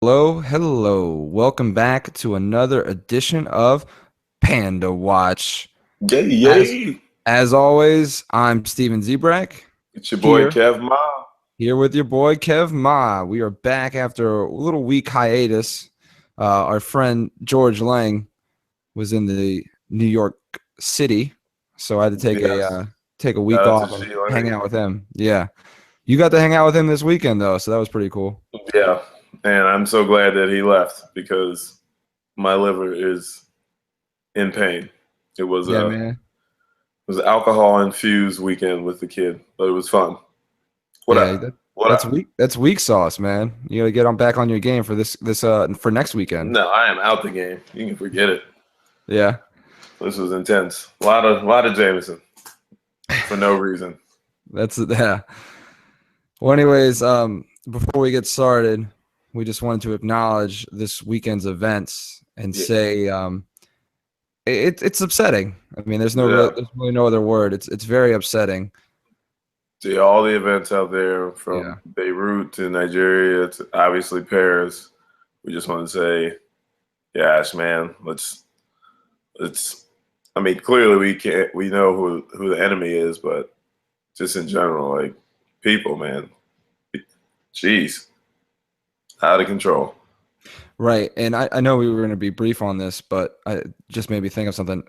Hello, hello. Welcome back to another edition of Panda Watch. Yay, As yay. as always, I'm Steven Zebrak It's your boy here Kev Ma. here with your boy Kev Ma. We are back after a little week hiatus. Our friend George Lang was in the New York City, so I had to Yes. take a week Shout out to off and G hang Lang. out with him. Yeah, you got to hang out with him this weekend though, so that was pretty cool. Yeah. And I'm so glad that he left because my liver is in pain. It was Yeah, a it man. was an alcohol infused weekend with the kid, but it was fun. What Yeah, up? What that's up? weak. That's weak sauce, man. You gotta get on back on your game for this for next weekend. No, I am out the game. You can forget it. Yeah, This was intense. A lot of Jameson for no reason. that's yeah. Well, anyways, before we get started, we just wanted to acknowledge this weekend's events and Yeah. say it's upsetting. I mean, Yeah. there's really no other word. It's very upsetting. See all the events out there Yeah, from Beirut to Nigeria to obviously Paris. We just want to say, gosh, man, let's. I mean, clearly we know who the enemy is, but just in general, like people, man, jeez, out of control. right. And I know we were going to be brief on this, but I just made me think of something.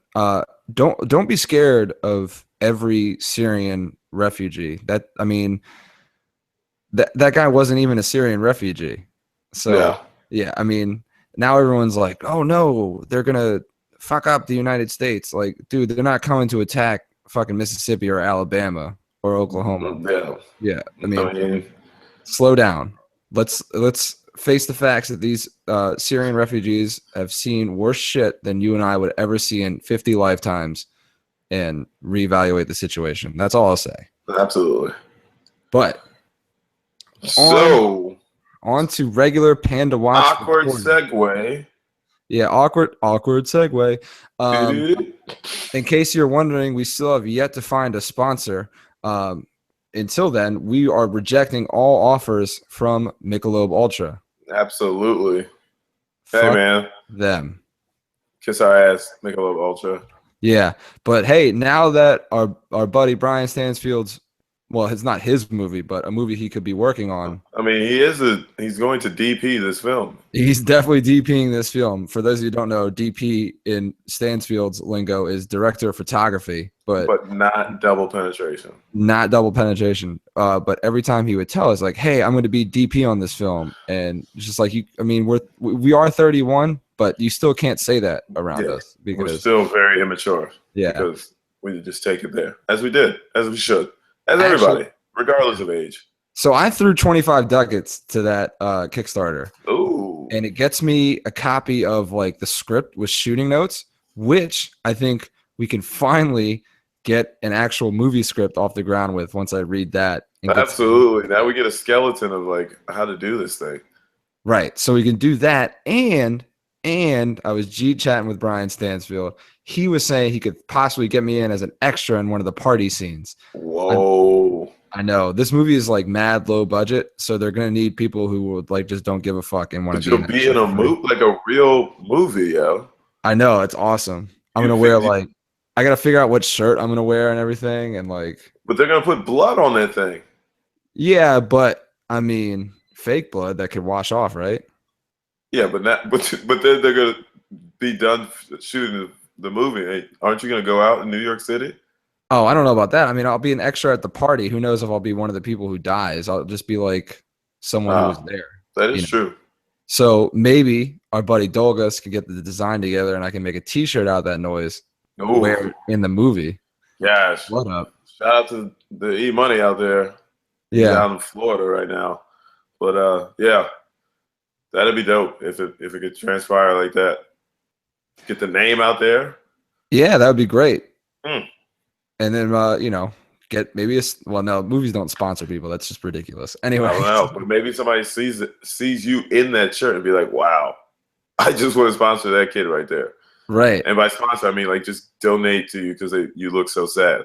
Don't be scared of every Syrian refugee. I mean, that guy wasn't even a Syrian refugee. So Yeah, yeah, I mean, now everyone's like, oh no, they're gonna fuck up the United States. Like, dude, they're not coming to attack fucking Mississippi or Alabama or Oklahoma. yeah. Yeah, I I mean, mean, slow down. Let's face the facts that these Syrian refugees have seen worse shit than you and I would ever see in 50 lifetimes, and reevaluate the situation. That's all I'll say. absolutely. But on So on to regular Panda Watch awkward reporting. segue. Yeah, awkward segue. Um, Doo-doo-doo. in case you're wondering, we still have yet to find a sponsor. Until then, we are rejecting all offers from Michelob Ultra. Absolutely. Hey, Fuck man, them. kiss our ass, Michelob Ultra. Yeah, but hey, now that our buddy Brian Stansfield's, well, it's not his movie, but a movie he could be working on. I mean, he's going to DP this film, He's definitely DPing this film. For those of you who don't know, DP in Stansfield's lingo is director of photography, but but not double penetration. not double penetration. But every time he would tell us, like, "Hey, I'm going to be DP on this film," and it's just like, I mean, we are 31, but you still can't say that around Yeah, us we're because, still very immature yeah, because we just take it there as we did, as we should, as actually. everybody, regardless of age. So I threw 25 ducats to that Kickstarter, Ooh, and it gets me a copy of like the script with shooting notes, which I think we can finally get an actual movie script off the ground with once I read that and get absolutely. Now we get a skeleton of like how to do this thing. right. So we can do that, and I was G chatting with Brian Stansfield. He was saying he could possibly get me in as an extra in one of the party scenes. Whoa. I know this movie is like mad low budget, so they're gonna need people who would like just don't give a fuck and want But to be you'll an be in extra a for free. movie, like a real movie, yo. I know it's awesome. I'm You gonna wear think, like I gotta figure out what shirt I'm gonna wear and everything, and like but they're gonna put blood on that thing. yeah, but I mean fake blood that could wash off, right? Yeah, but then they're gonna be done shooting the movie. Hey, aren't you gonna go out in New York City? Oh, I don't know about that. I mean, I'll be an extra at the party. Who knows if I'll be one of the people who dies? I'll just be like someone who was Ah, there, that you is know. true. So maybe our buddy Dolgus can get the design together, and I can make a T-shirt out of that noise, Ooh, wear it in the movie. gosh. What up? Shout out to the E Money out there. He's Yeah, out in Florida right now. But yeah, that'd be dope if it could transpire like that. Get the name out there. yeah, that would be great. Hmm. And then get maybe well, no, movies don't sponsor people. That's just ridiculous. I Anyway, don't know, but maybe somebody sees you in that shirt and be like, "Wow, I just want to sponsor that kid right there." right. And by sponsor, I mean like just donate to you because you look so sad.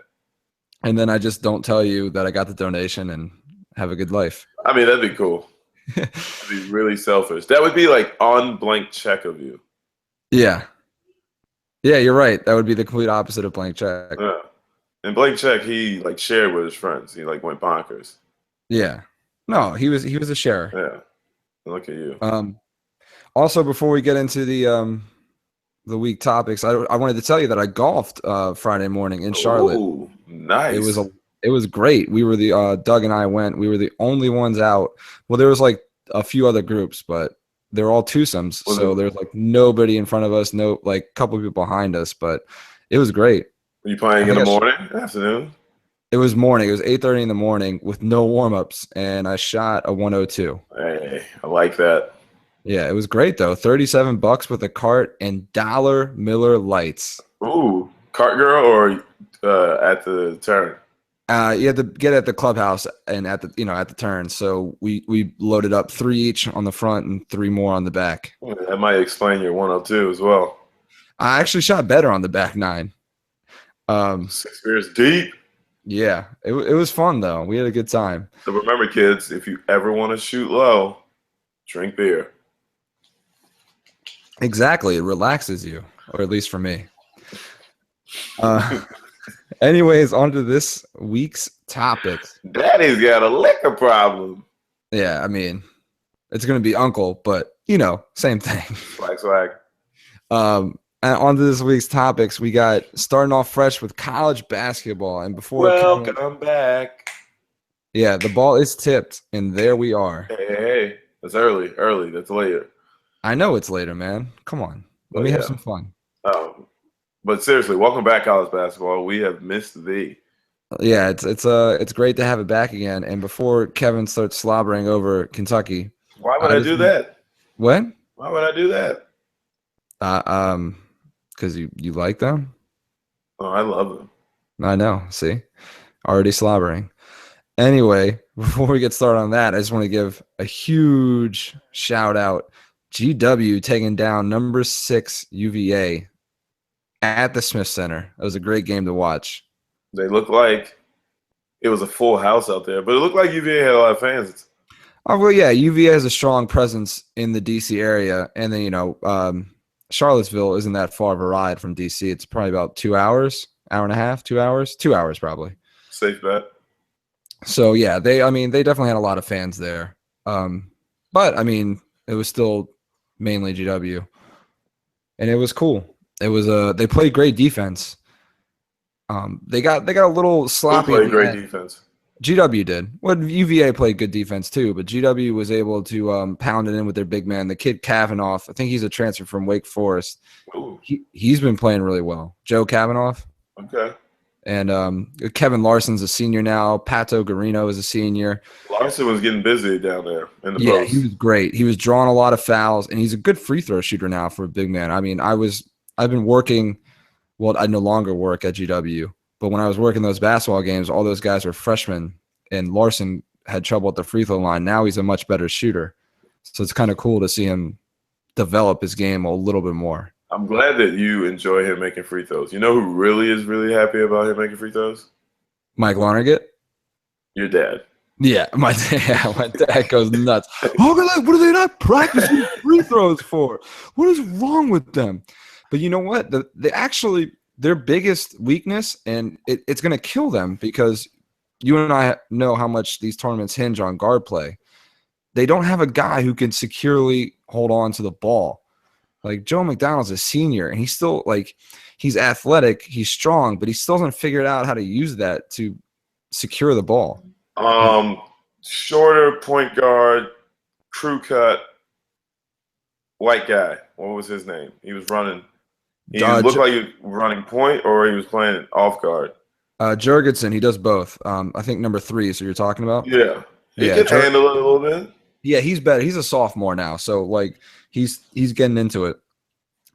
And then I just don't tell you that I got the donation and have a good life. I mean that'd be cool. That'd be really selfish. That would be like on blank check of you. Yeah. Yeah, you're right. That would be the complete opposite of blank check. Yeah. And blank check, he like shared with his friends. He like went bonkers. Yeah. No, he was a sharer. Yeah. Look at you. Also, before we get into the week topics, I wanted to tell you that I golfed Friday morning in Charlotte. Ooh, nice. It was great. We were the Doug and I went. We were the only ones out. Well, there was like a few other groups, but they were all twosomes. So there's like nobody in front of us, no like couple people behind us, but it was great. Were you playing in the morning, afternoon? It was morning. It was 8:30 in the morning with no warm-ups, and I shot a 102. Hey, I like that. Yeah, it was great though. $37 with a cart and $1 Miller Lights. Ooh, cart girl or at the turn? You had to get at the clubhouse and at the turn. So we loaded up 3 each on the front and 3 more on the back. That might explain your 102 as well. I actually shot better on the back 9. 6 beers deep. Yeah, it was fun though. We had a good time. So remember, kids, if you ever want to shoot low, drink beer. Exactly, it relaxes you, or at least for me. Anyways, on to this week's topics. Daddy's got a liquor problem. Yeah, I mean, it's gonna be uncle, but same thing. Swag. And on to this week's topics, we got starting off fresh with college basketball. And before welcome back. Yeah, the ball is tipped, and there we are. Hey, that's early. That's later. I know it's later, man. Come on, let me have some fun. But seriously, welcome back, college basketball. We have missed thee. Yeah, it's great to have it back again. And before Kevin starts slobbering over Kentucky, why would I do that? What? Why would I do that? Because you like them? Oh, I love them. I know. See, already slobbering. Anyway, before we get started on that, I just want to give a huge shout out. GW taking down number 6 UVA at the Smith Center. It was a great game to watch. They looked like it was a full house out there, but it looked like UVA had a lot of fans. Oh, well, yeah, UVA has a strong presence in the D.C. area, and then, Charlottesville isn't that far of a ride from D.C. It's probably about 2 hours, hour and a half, 2 hours, 2 hours probably. Safe bet. So, yeah, they definitely had a lot of fans there. But, I mean, it was still mainly GW, and it was cool. It was they played great defense. They got a little sloppy. Who played great defense? GW did. Well, UVA played good defense too, but GW was able to pound it in with their big man, the kid Kavanaugh. I think he's a transfer from Wake Forest. Ooh. He's been playing really well. Joe Kavanaugh. Okay. And Kevin Larson's a senior now. Pato Garino is a senior. Larson was getting busy down there in the post. Yeah, he was great. He was drawing a lot of fouls, and he's a good free throw shooter now for a big man. I mean, I've been working. Well, I no longer work at GW, but when I was working those basketball games, all those guys were freshmen, and Larson had trouble at the free throw line. Now he's a much better shooter, so it's kind of cool to see him develop his game a little bit more. I'm glad that you enjoy him making free throws. You know who really is really happy about him making free throws? Mike Lonergan? Your dad. Yeah, my dad goes nuts. What are they not practicing free throws for? What is wrong with them? But you know what? Their biggest weakness, and it's going to kill them because you and I know how much these tournaments hinge on guard play. They don't have a guy who can securely hold on to the ball. Like Joe McDonald's a senior, and he's still he's athletic, he's strong, but he still hasn't figured out how to use that to secure the ball. Shorter point guard, crew cut, white guy. What was his name? He was running. He looked like he was running point, or he was playing off guard. Jurgensen, he does both. I think number 3. So you're talking about? Yeah, he can handle it a little bit. Yeah, he's better. He's a sophomore now, so he's getting into it.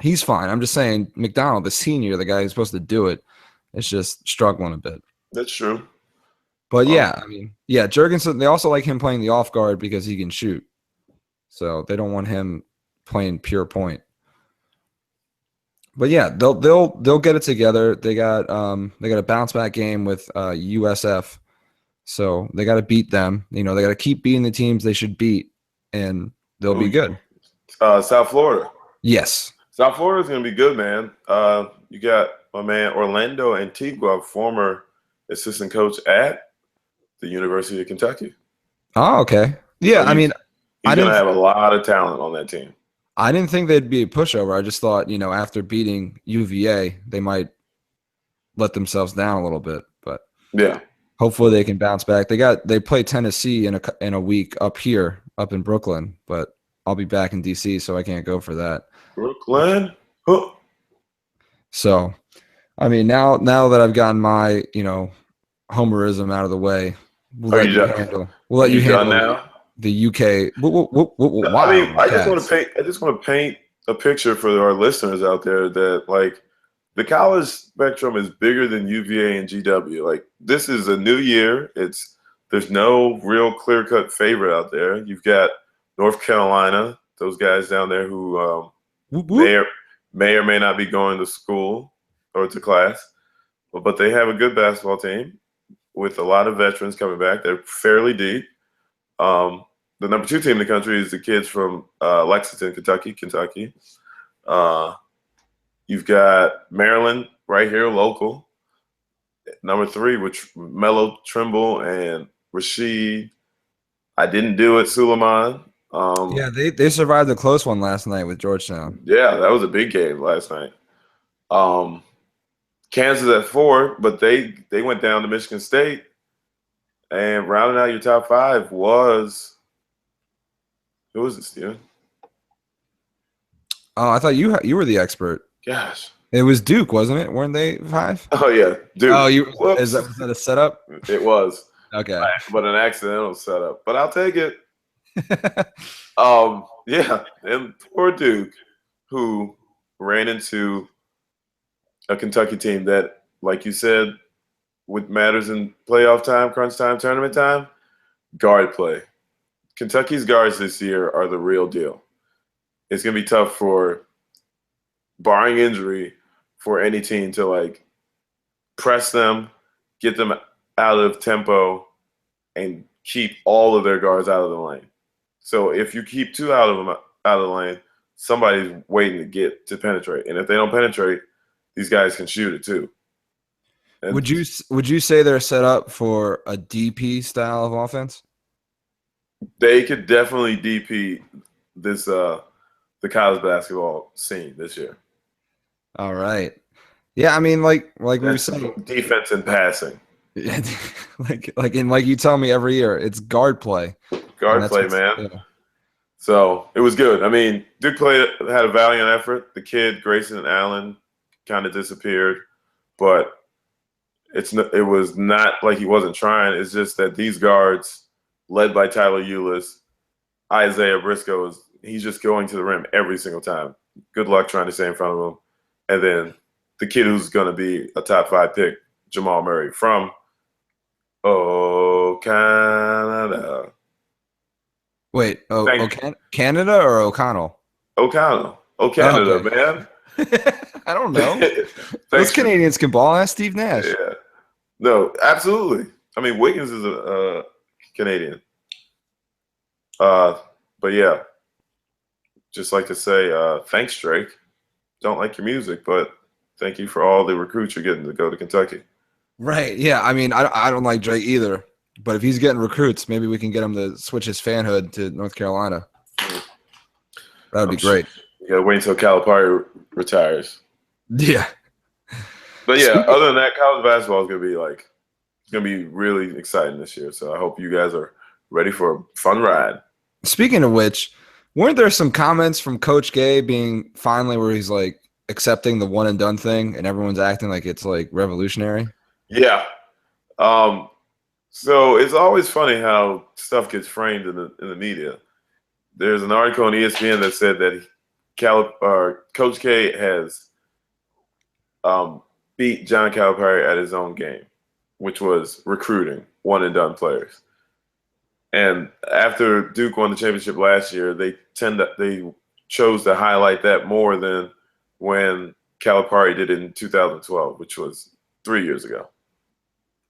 He's fine. I'm just saying, McDonald, the senior, the guy who's supposed to do it, is just struggling a bit. That's true. But Jurgensen, they also like him playing the off guard because he can shoot. So they don't want him playing pure point. But yeah, they'll get it together. They got a bounce back game with USF. So they got to beat them. They got to keep beating the teams they should beat and they'll be good. South Florida. Yes. South Florida is going to be good, man. You got my man Orlando Antigua, former assistant coach at the University of Kentucky. Oh, okay. Yeah, So I mean, he's I going to didn't have a lot of talent on that team. I didn't think they'd be a pushover. I just thought, after beating UVA, they might let themselves down a little bit, but Yeah. hopefully they can bounce back. They play Tennessee in a week up in Brooklyn, but I'll be back in DC, so I can't go for that. Brooklyn. Huh. So, I mean, now that I've gotten my, homerism out of the way, we'll let you handle now? the UK. Wow, I mean, I just want to paint a picture for our listeners out there that like the college spectrum is bigger than UVA and GW. Like this is a new year. There's no real clear-cut favorite out there. You've got North Carolina, those guys down there who may or may not be going to school or to class, but they have a good basketball team with a lot of veterans coming back. They're fairly deep. The number 2 team in the country is the kids from Lexington, Kentucky. You've got Maryland right here, local. Number 3, which Melo Trimble and Rashid. I didn't do it, Suleiman. Yeah, they survived a close one last night with Georgetown. Yeah, that was a big game last night. Kansas at 4, but they went down to Michigan State. And rounding out your top 5 was – who was it, Steven? Oh, I thought you were the expert. Gosh. It was Duke, wasn't it? Weren't they 5? Oh, yeah. Duke. Oh, was that a setup? It was. Okay. But an accidental setup. But I'll take it. Yeah. And poor Duke, who ran into a Kentucky team that, like you said, what matters in playoff time, crunch time, tournament time, guard play. Kentucky's guards this year are the real deal. It's going to be tough for, barring injury, for any team to like press them, get them out of tempo, and keep all of their guards out of the lane. So if you keep 2 out of them out of the lane, somebody's waiting to penetrate. And if they don't penetrate, these guys can shoot it too. And would you say they're set up for a DP style of offense? They could definitely DP this the college basketball scene this year. All right. Yeah, I mean, like we were saying, defense and passing. like you tell me every year, it's guard play. Guard play, man. Yeah. So it was good. I mean, Duke had a valiant effort. The kid Grayson Allen kind of disappeared, but it was not like he wasn't trying. It's just that these guards, led by Tyler Ulis, Isaiah Briscoe, he's just going to the rim every single time. Good luck trying to stay in front of him. And then the kid who's going to be a top 5 pick, Jamal Murray from Canada. Wait, Canada or O'Connell? O'Connell, Canada, man. I don't know. Those Canadians can ball. Ask Steve Nash. Yeah. No, absolutely. I mean, Wiggins is a Canadian. But yeah, just like to say thanks, Drake. Don't like your music, but thank you for all the recruits you're getting to go to Kentucky. Right. Yeah. I mean, I don't like Drake either, but if he's getting recruits, maybe we can get him to switch his fanhood to North Carolina. That would be great. You gotta wait until Calipari retires. Yeah. But yeah, other than that, college basketball is gonna be really exciting this year. So I hope you guys are ready for a fun ride. Speaking of which, weren't there some comments from Coach Gay being finally where he's like accepting the one and done thing and everyone's acting like it's like revolutionary? Yeah. So it's always funny how stuff gets framed in the media. There's an article on ESPN that said that Coach K has beat John Calipari at his own game, which was recruiting one and done players. And after Duke won the championship last year, they chose to highlight that more than when Calipari did it in 2012, which was 3 years ago.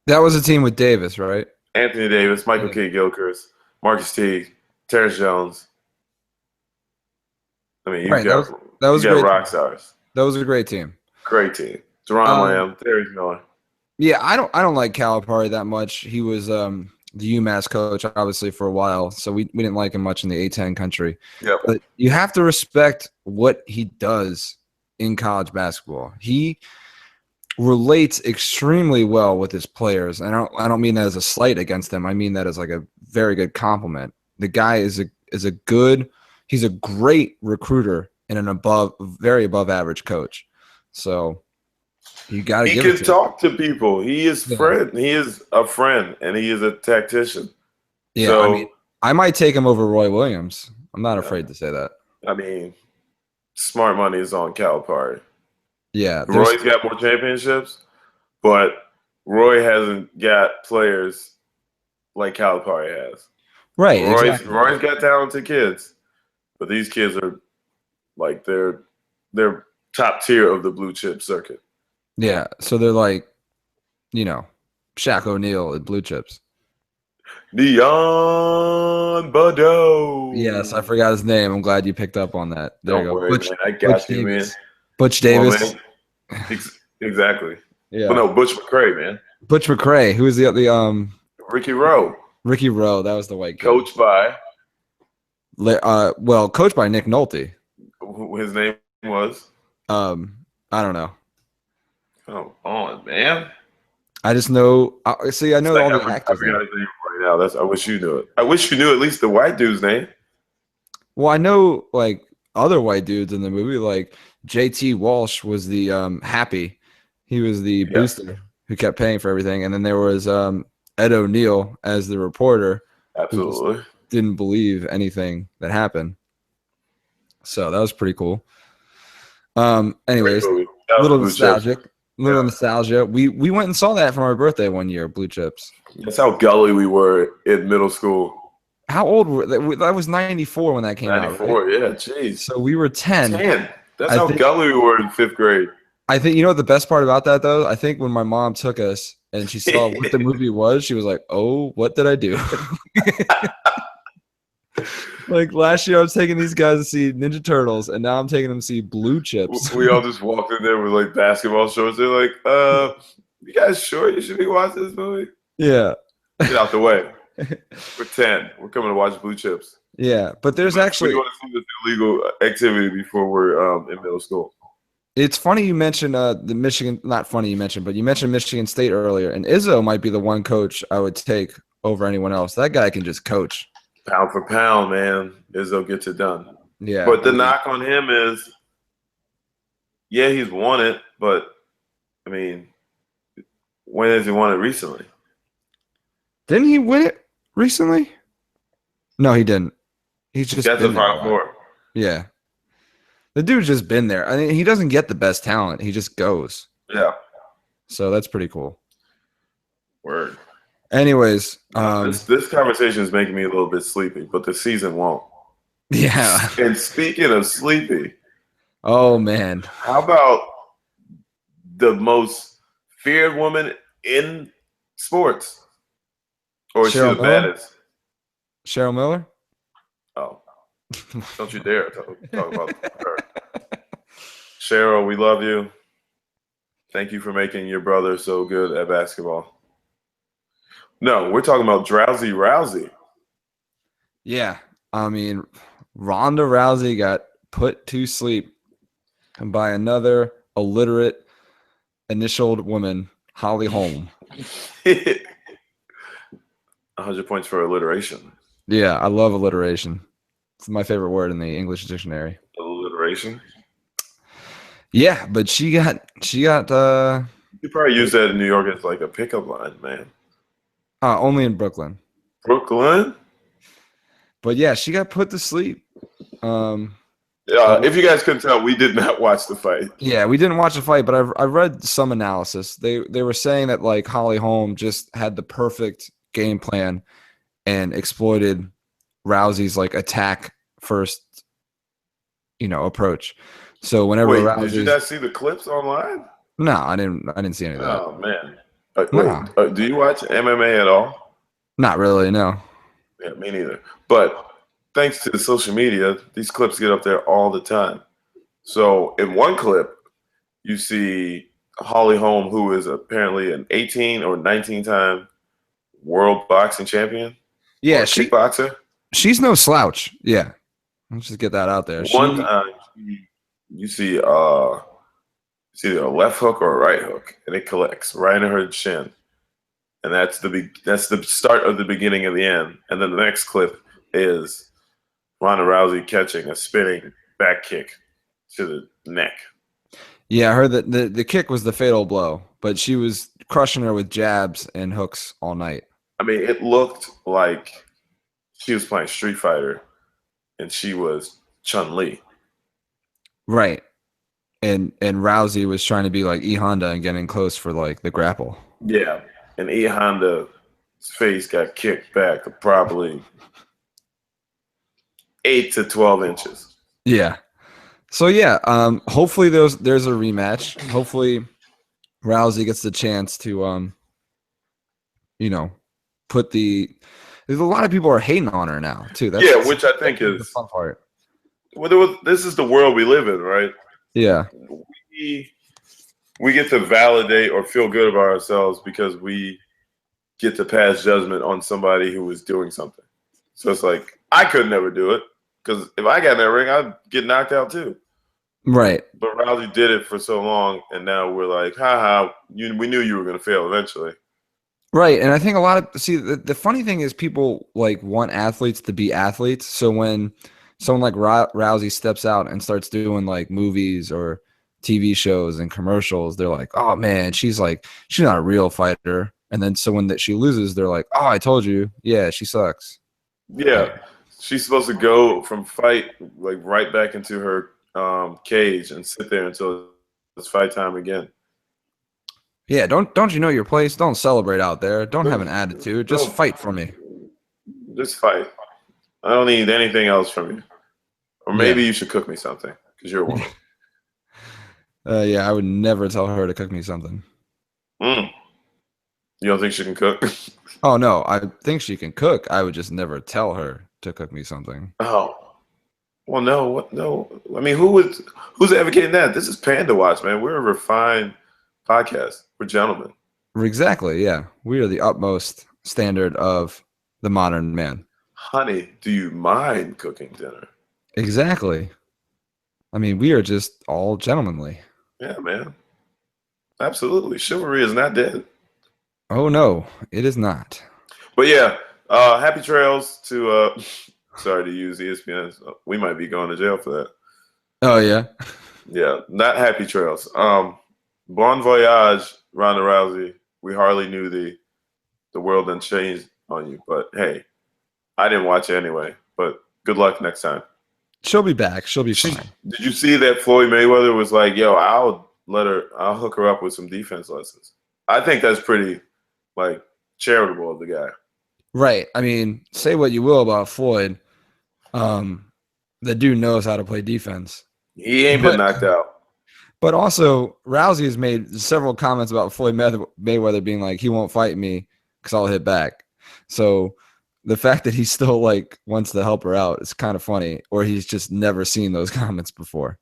That was a team with Davis, right? Anthony Davis, Michael K. Gilchrist, Marcus Teague, Terrence Jones. I mean, Right. That was you got great. rock stars. That was a great team. Great team. Deron Lamb, Darius Miller. Yeah, I don't like Calipari that much. He was the UMass coach, obviously, for a while, so we didn't like him much in the A10 country. Yep. But you have to respect what he does in college basketball. He relates extremely well with his players, and I don't mean that as a slight against them. I mean that as like a very good compliment. The guy is he's a great recruiter and very above average coach. So you got to give it to him. He can talk to people. He is friend. He is a friend, and he is a tactician. Yeah, so, I mean, I might take him over Roy Williams. I'm not afraid to say that. I mean, smart money is on Calipari. Yeah, Roy's got more championships, but Roy hasn't got players like Calipari has. Right. Roy's got talented kids, but these kids are like they're top tier of the blue chip circuit. Yeah, so they're like, Shaq O'Neal at Blue Chips. Dion Bordeaux. Yes, I forgot his name. I'm glad you picked up on that. There you go. Worry, man. I got you, man. Butch Davis. Exactly. Yeah. Well, no, Butch McCray, man. Butch McCray. Who was the Ricky Rowe. Ricky Rowe. That was the white kid. Coached by. Coached by Nick Nolte. His name was. I don't know. Come on, man. I just know. See, I know all the actors. I forgot his name right now. I wish you knew it. I wish you knew at least the white dude's name. Well, I know like other white dudes in the movie, like JT Walsh was the Happy. He was the booster who kept paying for everything, and then there was Ed O'Neill as the reporter. Absolutely. Who didn't believe anything that happened. So that was pretty cool. Anyways, a little nostalgic. Little nostalgia. We went and saw that for our birthday one year, Blue Chips. That's how gully we were in middle school. How old were they? That was 94 when that came out. 94, right? Yeah, jeez. So we were 10. 10. That's how gully we were in 5th grade. I think, what the best part about that, though? I think when my mom took us and she saw what the movie was, she was like, oh, what did I do? Like last year I was taking these guys to see Ninja Turtles, and now I'm taking them to see Blue Chips. We all just walked in there with like basketball shorts. They're like, you guys sure you should be watching this movie? Yeah. Get out the way. We're 10. We're coming to watch Blue Chips. Yeah, but there's actually... We want to see this illegal activity before we're in middle school. It's funny you mentioned the Michigan... Not funny you mentioned, but you mentioned Michigan State earlier, and Izzo might be the one coach I would take over anyone else. That guy can just coach. Pound for pound, man, Izzo gets it done. Yeah. But the knock on him is, yeah, he's won it, but, I mean, when has he won it recently? Didn't he win it recently? No, he didn't. He's just got the Final Four. Yeah. The dude's just been there. I mean, he doesn't get the best talent. He just goes. Yeah. So that's pretty cool. Word. Anyways, this conversation is making me a little bit sleepy, but the season won't. Yeah. And speaking of sleepy, oh man, how about the most feared woman in sports? Or is she the baddest? Cheryl Miller? Oh, don't you dare talk about her. Cheryl, we love you. Thank you for making your brother so good at basketball. No, we're talking about Drowsy Rousey. Yeah, I mean, Ronda Rousey got put to sleep by another illiterate initialed woman, Holly Holm. 100 points for alliteration. Yeah, I love alliteration. It's my favorite word in the English dictionary. Alliteration? Yeah, but she got you probably use that in New York as like a pickup line, man. Only in Brooklyn. Brooklyn? But yeah, she got put to sleep. If you guys couldn't tell, we did not watch the fight. Yeah, we didn't watch the fight, but I read some analysis. They were saying that like Holly Holm just had the perfect game plan and exploited Rousey's like attack first, approach. So whenever did you not see the clips online? No, I didn't see any of that. Oh man. Do you watch MMA at all? Not really, no. Yeah, me neither. But thanks to the social media, these clips get up there all the time. So in one clip, you see Holly Holm, who is apparently an 18 or 19-time world boxing champion Yeah, or kickboxer. she's no slouch. Yeah. Let's just get that out there. One time you see a left hook or a right hook, and it collects right in her chin. And that's the start of the beginning of the end. And then the next clip is Ronda Rousey catching a spinning back kick to the neck. Yeah, I heard that the kick was the fatal blow, but she was crushing her with jabs and hooks all night. I mean, it looked like she was playing Street Fighter and she was Chun-Li. Right. And Rousey was trying to be like E Honda and getting close for like the grapple. Yeah. And E Honda's face got kicked back to probably 8 to 12 inches. Yeah. So yeah, hopefully there's a rematch. Hopefully Rousey gets the chance to put there's a lot of people are hating on her now too. That's which I think is the fun part. Well, this is the world we live in, right? Yeah. We get to validate or feel good about ourselves because we get to pass judgment on somebody who was doing something. So it's like, I could never do it because if I got in that ring, I'd get knocked out too. Right. But Rousey did it for so long, and now we're like, we knew you were going to fail eventually. Right. And I think the funny thing is people like want athletes to be athletes. So when someone like Rousey steps out and starts doing like movies or TV shows and commercials, they're like, oh man, she's not a real fighter. And then so when she loses, they're like, oh, I told you. Yeah, she sucks. Yeah. She's supposed to go from fight like right back into her cage and sit there until it's fight time again. Yeah, don't you know your place? Don't celebrate out there. Don't have an attitude. Just fight for me. Just fight. I don't need anything else from you. Or maybe you should cook me something because you're a woman. Yeah, I would never tell her to cook me something. You don't think she can cook? Oh no, I think she can cook. I would just never tell her to cook me something. Oh, well, no. I mean, who's advocating that? This is PandaWatch, man. We're a refined podcast. We're gentlemen. Exactly. Yeah, we are the utmost standard of the modern man. Honey, do you mind cooking dinner? Exactly. I mean, we are just all gentlemanly. Yeah, man. Absolutely. Chivalry is not dead. Oh, no, it is not. But yeah, happy trails to, sorry to use ESPN. We might be going to jail for that. Oh, yeah? Yeah, not happy trails. Bon voyage, Ronda Rousey. We hardly knew the world done changed on you. But hey, I didn't watch it anyway. But good luck next time. She'll be back. She'll be fine. Did you see that Floyd Mayweather was like, yo, I'll hook her up with some defense lessons. I think that's pretty, like, charitable of the guy. Right. I mean, say what you will about Floyd. The dude knows how to play defense. He ain't been knocked out. But also, Rousey has made several comments about Floyd Mayweather being like, he won't fight me because I'll hit back. So the fact that he still like wants to help her out is kind of funny, or he's just never seen those comments before.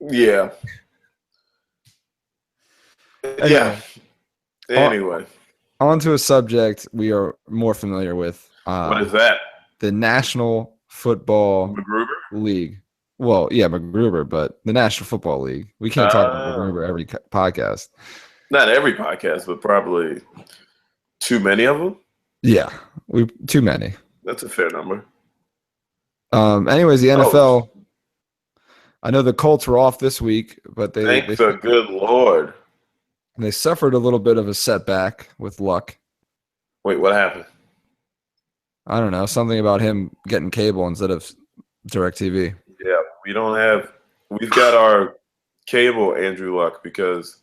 Yeah. Yeah. Anyway. On to a subject we are more familiar with. What is that? The National Football League. Well, yeah, MacGruber, but the National Football League. We can't talk about MacGruber every podcast. Not every podcast, but probably too many of them. Yeah, too many. That's a fair number. Anyways, the NFL. I know the Colts were off this week, but thank the good Lord. They suffered a little bit of a setback with Luck. Wait, what happened? I don't know. Something about him getting cable instead of DirecTV. Yeah, we've got our cable Andrew Luck because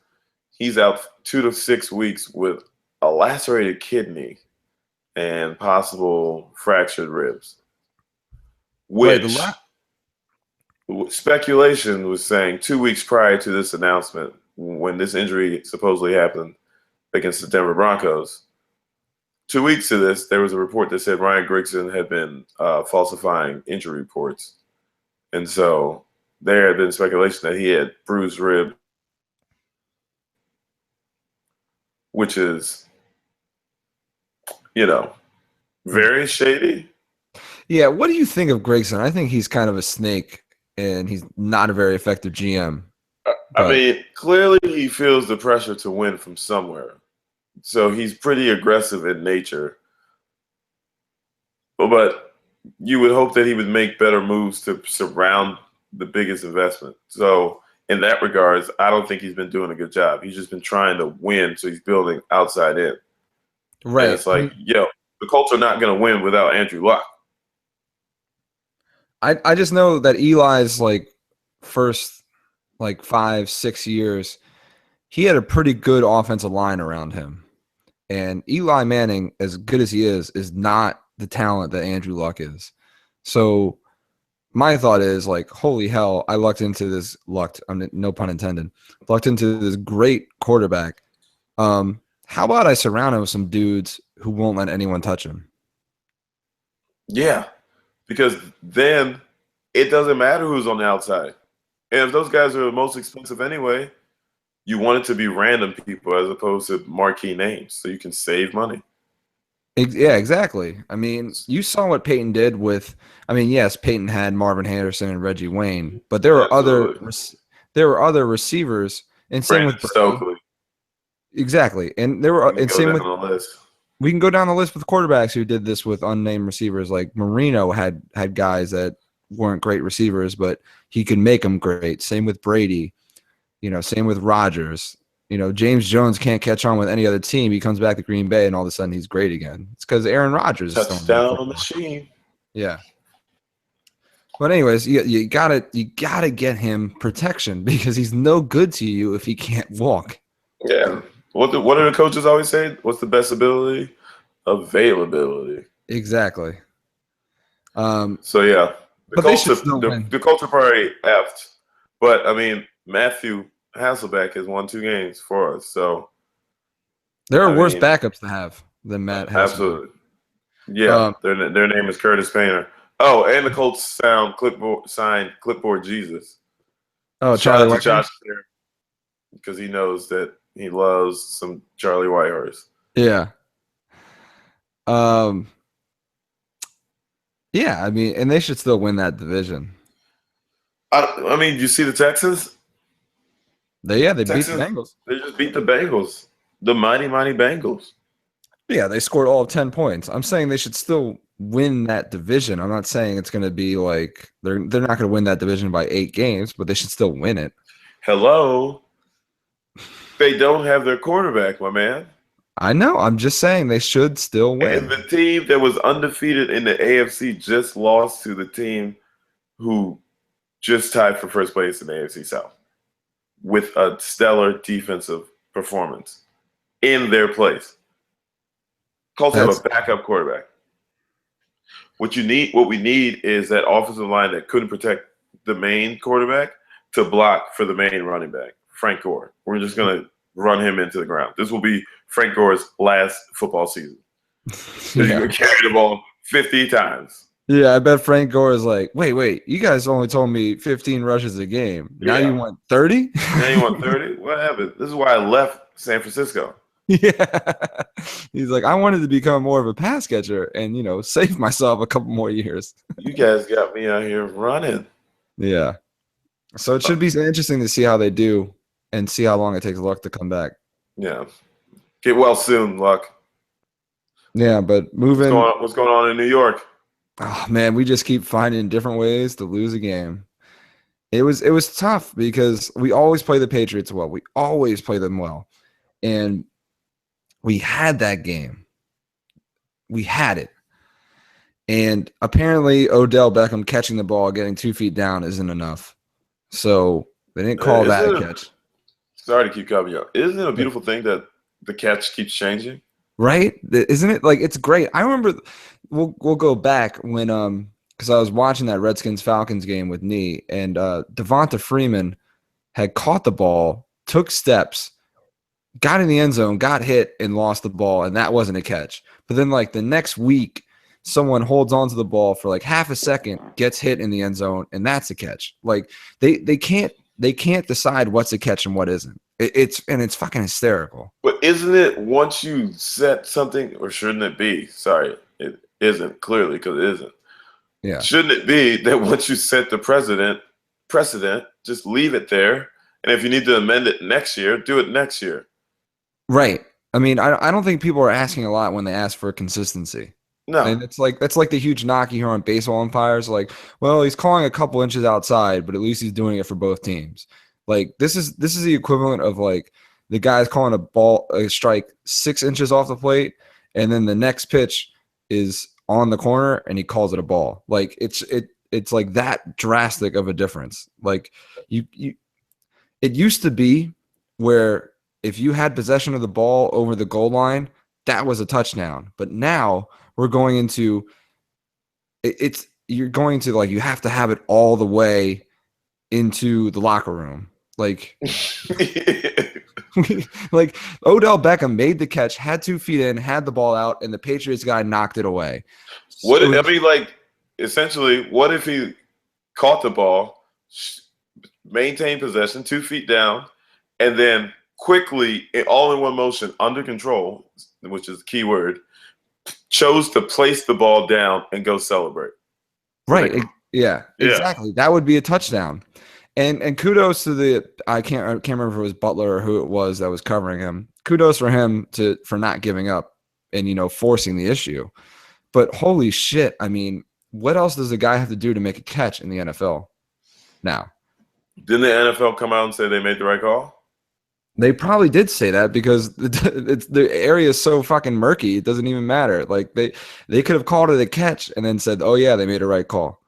he's out 2 to 6 weeks with a lacerated kidney and possible fractured ribs. Which speculation was saying 2 weeks prior to this announcement, when this injury supposedly happened against the Denver Broncos, 2 weeks to this, there was a report that said Ryan Grigson had been falsifying injury reports. And so there had been speculation that he had bruised rib, which is, very shady. Yeah, what do you think of Gregson? I think he's kind of a snake, and he's not a very effective GM. I mean, clearly he feels the pressure to win from somewhere. So he's pretty aggressive in nature. But you would hope that he would make better moves to surround the biggest investment. So in that regards, I don't think he's been doing a good job. He's just been trying to win, so he's building outside in. Right. And it's like, the Colts are not going to win without Andrew Luck. I just know that Eli's first 5-6 years, he had a pretty good offensive line around him. And Eli Manning, as good as he is not the talent that Andrew Luck is. So my thought is holy hell, I lucked into this no pun intended, lucked into this great quarterback. How about I surround him with some dudes who won't let anyone touch him? Yeah, because then it doesn't matter who's on the outside. And if those guys are the most expensive anyway, you want it to be random people as opposed to marquee names so you can save money. Yeah, exactly. I mean, you saw what Peyton did with – yes, Peyton had Marvin Henderson and Reggie Wayne, but there were other receivers, and same Brandon with Stokely. Exactly. And there were – and same with – we can go down the list with quarterbacks who did this with unnamed receivers. Like Marino had guys that weren't great receivers, but he could make them great. Same with Brady. Same with Rodgers. James Jones can't catch on with any other team. He comes back to Green Bay, and all of a sudden he's great again. It's because Aaron Rodgers is touchdown machine. Yeah. But anyways, you gotta get him protection because he's no good to you if he can't walk. Yeah. What do the coaches always say? What's the best ability? Availability. Exactly. So yeah, the Colts are probably effed. But I mean, Matthew Hasselbeck has won 2 games for us, so there are worse backups to have than Matt Hasselbeck. Absolutely. Yeah, their name is Curtis Painter. Oh, and the Colts signed Clipboard Jesus. Oh, Charlie Josh there because he knows that he loves some Charlie Whitehurst. Yeah. Yeah, and they should still win that division. I mean, you see the Texans? They beat the Bengals. They just beat the Bengals. The mighty, mighty Bengals. Yeah, they scored all of 10 points. I'm saying they should still win that division. I'm not saying it's going to be they're not going to win that division by 8 games, but they should still win it. Hello? They don't have their quarterback, my man. I know. I'm just saying they should still win. And the team that was undefeated in the AFC just lost to the team who just tied for first place in the AFC South with a stellar defensive performance in their place. Colts have a backup quarterback. What we need is that offensive line that couldn't protect the main quarterback to block for the main running back, Frank Gore. We're just going to run him into the ground. This will be Frank Gore's last football season. He's going to carry the ball 50 times. Yeah, I bet Frank Gore is like, wait, you guys only told me 15 rushes a game. Now you want 30? Now you want 30? What happened? This is why I left San Francisco. Yeah. He's like, I wanted to become more of a pass catcher and, save myself a couple more years. You guys got me out here running. Yeah. So it should be interesting to see how they do and see how long it takes Luck to come back. Yeah. Get well soon, Luck. Yeah, but moving. What's going on in New York? Oh man, we just keep finding different ways to lose a game. It was tough because we always play the Patriots well. We always play them well. And we had that game. We had it. And apparently Odell Beckham catching the ball, getting 2 feet down isn't enough. So they didn't call that a catch. Sorry to keep cutting you up. Isn't it a beautiful thing that the catch keeps changing? Right? Isn't it? It's great. I remember we'll go back when because I was watching that Redskins-Falcons game with Nee, and Devonta Freeman had caught the ball, took steps, got in the end zone, got hit, and lost the ball, and that wasn't a catch. But then, like, the next week, someone holds onto the ball for like half a second, gets hit in the end zone, and that's a catch. Like, they can't decide what's a catch and what isn't. It's fucking hysterical. But isn't it once you set something, or shouldn't it be? Sorry, it isn't clearly because it isn't. Yeah. Shouldn't it be that once you set the precedent, just leave it there, and if you need to amend it next year, do it next year. Right. I mean, I don't think people are asking a lot when they ask for consistency. No. And it's like that's like the huge knock you hear on baseball umpires. Like, well, he's calling a couple inches outside, but at least he's doing it for both teams. Like this is the equivalent of like the guy's calling a strike 6 inches off the plate, and then the next pitch is on the corner and he calls it a ball. Like it's like that drastic of a difference. Like it used to be where if you had possession of the ball over the goal line, that was a touchdown. But now we're going into you're going to like you have to have it all the way into the locker room. Like like Odell Beckham made the catch, had 2 feet in, had the ball out, and the Patriots guy knocked it away. Essentially, what if he caught the ball, maintained possession, 2 feet down, and then quickly, all in one motion, under control, which is the key word, chose to place the ball down and go celebrate. Right. Yeah, exactly. That would be a touchdown. And kudos to I can't remember if it was Butler or who it was that was covering him. Kudos for him for not giving up and forcing the issue. But holy shit, I mean, what else does a guy have to do to make a catch in the NFL now? Didn't the NFL come out and say they made the right call? They probably did say that because the area is so fucking murky. It doesn't even matter. Like they could have called it a catch and then said, "Oh yeah, they made a right call."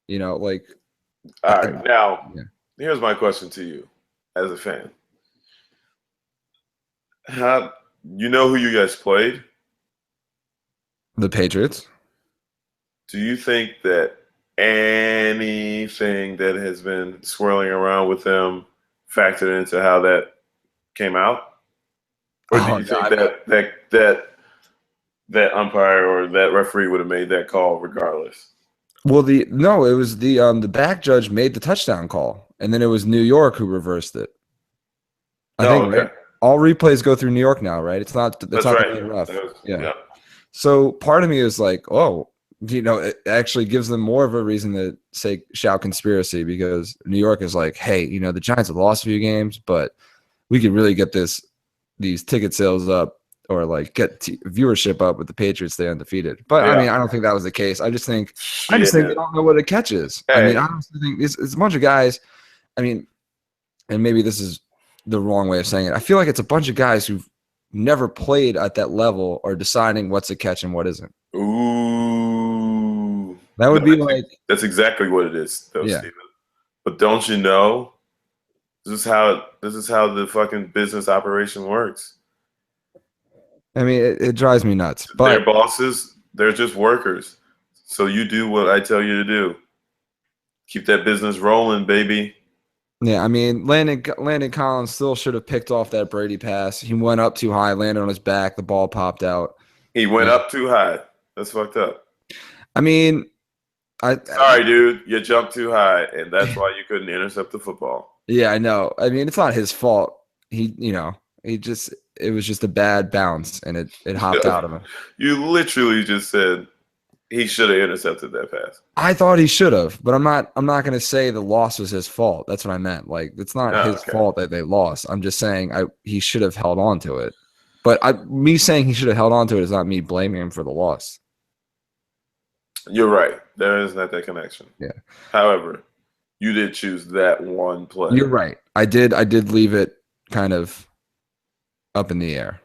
Like. All right. Now, Here's my question to you, as a fan. Who you guys played? The Patriots. Do you think that anything that has been swirling around with them factored into how that came out? Or do you think that umpire or that referee would have made that call regardless? Well, it was the back judge made the touchdown call, and then it was New York who reversed it. I think right? All replays go through New York now, right? It's not the main ref. Yeah. So part of me is like, oh, it actually gives them more of a reason to shout conspiracy because New York is like, hey, the Giants have lost a few games, but we could really get these ticket sales up or like get viewership up with the Patriots stay undefeated. But I mean, I don't think that was the case. I just think they don't know what a catch is. Hey. I mean, I honestly think it's a bunch of guys. I mean, and maybe this is the wrong way of saying it. I feel like it's a bunch of guys who've never played at that level are deciding what's a catch and what isn't. Ooh. That would be like that's exactly what it is, though, Steven. But don't you know? This is how the fucking business operation works. I mean, it drives me nuts. But they're bosses. They're just workers. So you do what I tell you to do. Keep that business rolling, baby. Yeah, I mean, Landon Collins still should have picked off that Brady pass. He went up too high, landed on his back. The ball popped out. He went up too high. That's fucked up. I memean, sorry, dude. You jumped too high, and that's why you couldn't intercept the football. Yeah, I know. I mean, it's not his fault. It was just a bad bounce, and it hopped out of him. You literally just said he should have intercepted that pass. I thought he should have, but I'm not going to say the loss was his fault. That's what I meant. Like, it's not his fault that they lost. I'm just saying he should have held on to it. But me saying he should have held on to it is not me blaming him for the loss. You're right. There is not that connection. Yeah. However, you did choose that one play. You're right. I did leave it kind of up in the air.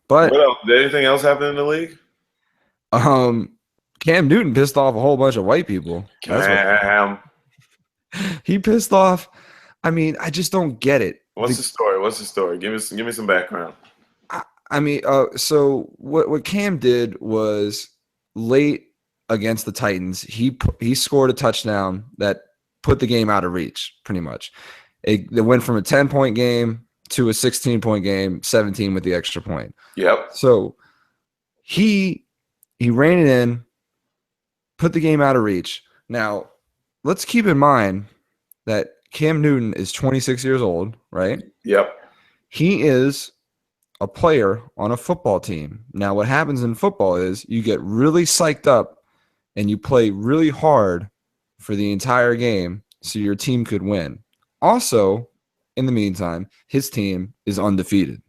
But what else? Did anything else happen in the league? Cam Newton pissed off a whole bunch of white people. He pissed off. I mean, I just don't get it. What's the story? Give me some background. I mean, so what Cam did was late against the Titans, he scored a touchdown that put the game out of reach, pretty much. They went from a 10-point game to a 16-point game, 17 with the extra point. Yep. So he ran it in, put the game out of reach. Now, let's keep in mind that Cam Newton is 26 years old, right? Yep. He is a player on a football team. Now, what happens in football is you get really psyched up and you play really hard for the entire game so your team could win. Also, in the meantime, his team is undefeated,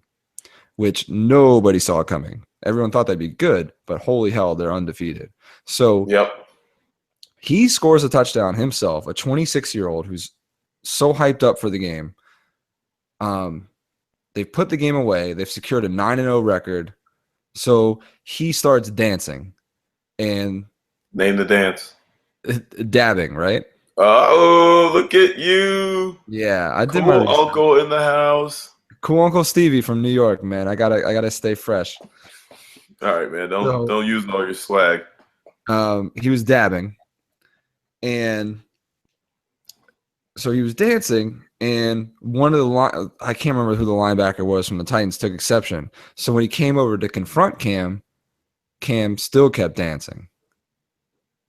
which nobody saw coming. Everyone thought that'd be good, but holy hell, they're undefeated. So he scores a touchdown himself, a 26-year-old who's so hyped up for the game. They've put the game away. They've secured a 9-0 record. So he starts dancing. And name the dance. Dabbing, right? Oh, look at you. Yeah, I did. Cool uncle in the house. Cool Uncle Stevie from New York, man. I gotta stay fresh. All right, man. Don't use all your swag. He was dabbing, and so he was dancing, and one of the I can't remember who the linebacker was from the Titans took exception. So when he came over to confront Cam still kept dancing,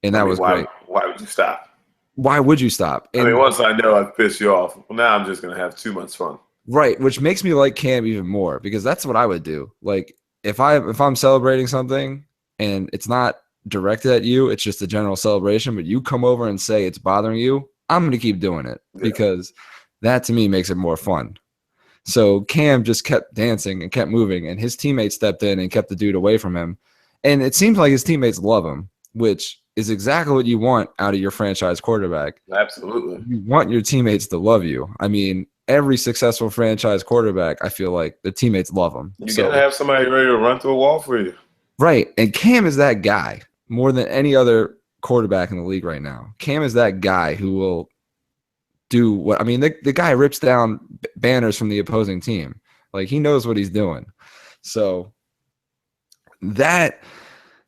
and that was great. Why would you stop? Why would you stop? And, once I know I've pissed you off, well, now I'm just gonna have too much fun. Right, which makes me like Cam even more because that's what I would do. Like if I'm celebrating something and it's not directed at you, it's just a general celebration, but you come over and say it's bothering you, I'm going to keep doing it because that to me makes it more fun. So Cam just kept dancing and kept moving, and his teammates stepped in and kept the dude away from him. And it seems like his teammates love him, which is exactly what you want out of your franchise quarterback. Absolutely. You want your teammates to love you. I mean, every successful franchise quarterback, I feel like the teammates love him. You got to have somebody ready to run through a wall for you. Right. And Cam is that guy more than any other quarterback in the league right now. Cam is that guy who will do what – I mean, the guy rips down banners from the opposing team. Like, he knows what he's doing. So that –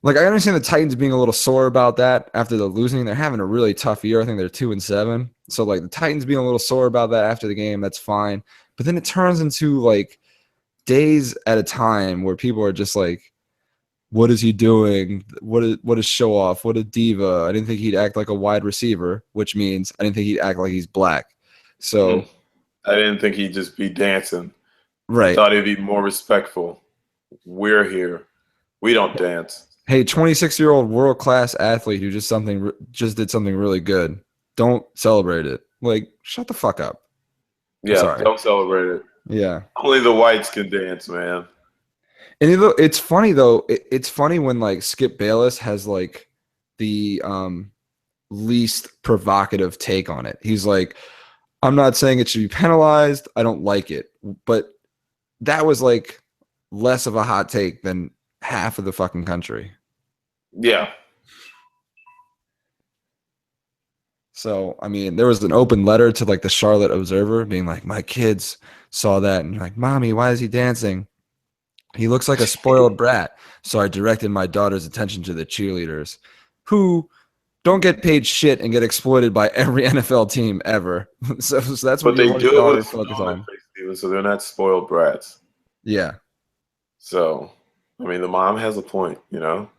like, I understand the Titans being a little sore about that after the losing. They're having a really tough year. I think they're 2-7. So, like, the Titans being a little sore about that after the game, that's fine. But then it turns into, like, days at a time where people are just like, what is he doing? What is show off? What a diva. I didn't think he'd act like a wide receiver, which means I didn't think he'd act like he's black. So I didn't think he'd just be dancing. Right. I thought he'd be more respectful. We're here. We don't dance. Hey, 26-year-old world-class athlete who just did something really good. Don't celebrate it. Like, shut the fuck up. Yeah, don't celebrate it. Yeah. Only the whites can dance, man. And it's funny, though. It's funny when, like, Skip Bayless has, like, the least provocative take on it. He's like, I'm not saying it should be penalized. I don't like it. But that was, like, less of a hot take than half of the fucking country. Yeah. So, I mean, there was an open letter to, like, the Charlotte Observer being like, my kids saw that. And like, Mommy, why is he dancing? He looks like a spoiled brat. So I directed my daughter's attention to the cheerleaders who don't get paid shit and get exploited by every NFL team ever. so that's what they do it with focus on. So they're not spoiled brats. Yeah. So, I mean, the mom has a point, you know?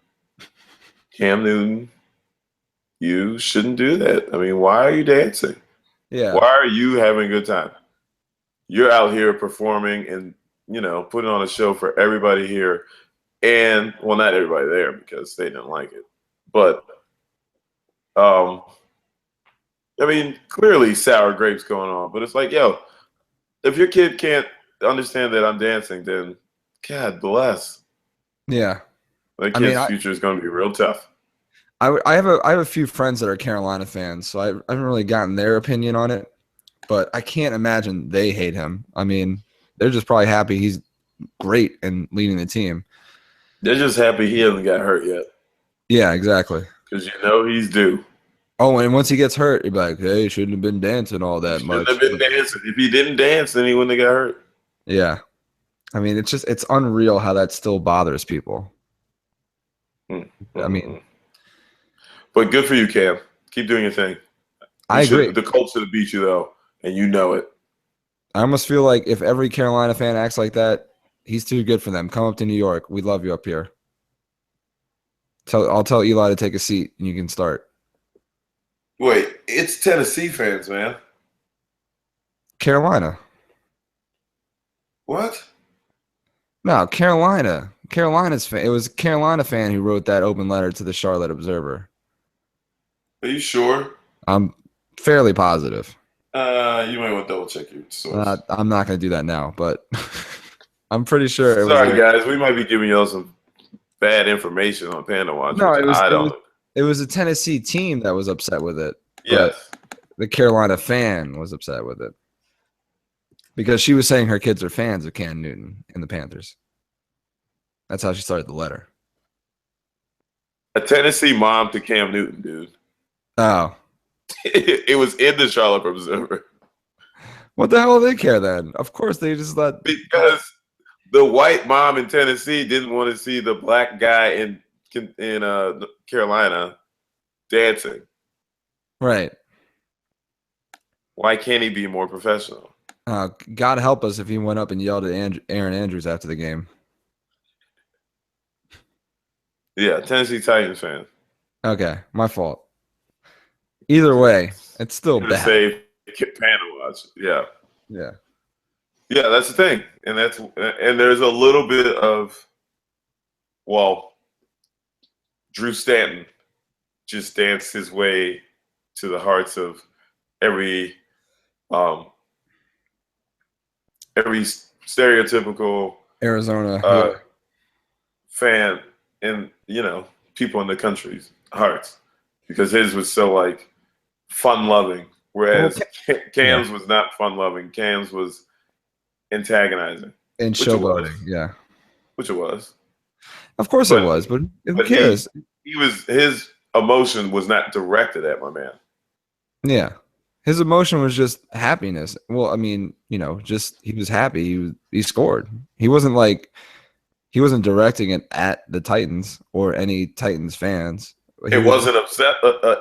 Cam Newton, you shouldn't do that. I mean, why are you dancing? Yeah. Why are you having a good time? You're out here performing and, you know, putting on a show for everybody here. And, well, not everybody there because they didn't like it. But, I mean, clearly sour grapes going on. But it's like, yo, if your kid can't understand that I'm dancing, then God bless. Yeah. That kid's future is going to be real tough. I have a few friends that are Carolina fans, so I haven't really gotten their opinion on it, but I can't imagine they hate him. I mean, they're just probably happy he's great and leading the team. They're just happy he hasn't got hurt yet. Yeah, exactly. Because you know he's due. Oh, and once he gets hurt, you're like, hey, he shouldn't have been dancing all that much. Shouldn't have been dancing. If he didn't dance, then he wouldn't have got hurt. Yeah. I mean, it's unreal how that still bothers people. I mean, but good for you, Cam. Keep doing your thing. I agree. The Colts should have beat you though, and you know it. I almost feel like if every Carolina fan acts like that, he's too good for them. Come up to New York. We love you up here. I'll tell Eli to take a seat and you can start. Wait, it's Tennessee fans, man. Carolina. What? No, Carolina. Carolina's fan. It was a Carolina fan who wrote that open letter to the Charlotte Observer. Are you sure? I'm fairly positive. You might want to double check your source. I'm not going to do that now, but I'm pretty sure. Sorry, guys. We might be giving y'all some bad information on PandaWatch. No, it was a Tennessee team that was upset with it. Yes. The Carolina fan was upset with it because she was saying her kids are fans of Cam Newton and the Panthers. That's how she started the letter. A Tennessee mom to Cam Newton, dude. Oh. It was in the Charlotte Observer. What the hell do they care then? Of course they just let... Because the white mom in Tennessee didn't want to see the black guy in Carolina dancing. Right. Why can't he be more professional? God help us if he went up and yelled at Aaron Andrews after the game. Yeah, Tennessee Titans fan. Okay, my fault. Either way, it's still bad. Say PandaWatch. Yeah. Yeah. Yeah, that's the thing. And there's a little bit of, Drew Stanton just danced his way to the hearts of every stereotypical Arizona fan and people in the country's hearts, because his was so like fun loving, whereas Cam's was not fun loving. Cam's was antagonizing and showboating. Yeah, which it was. Of course it was, but who cares? His emotion was not directed at my man. Yeah. His emotion was just happiness. Well, I mean, just he was happy. He scored. He wasn't directing it at the Titans or any Titans fans. It wasn't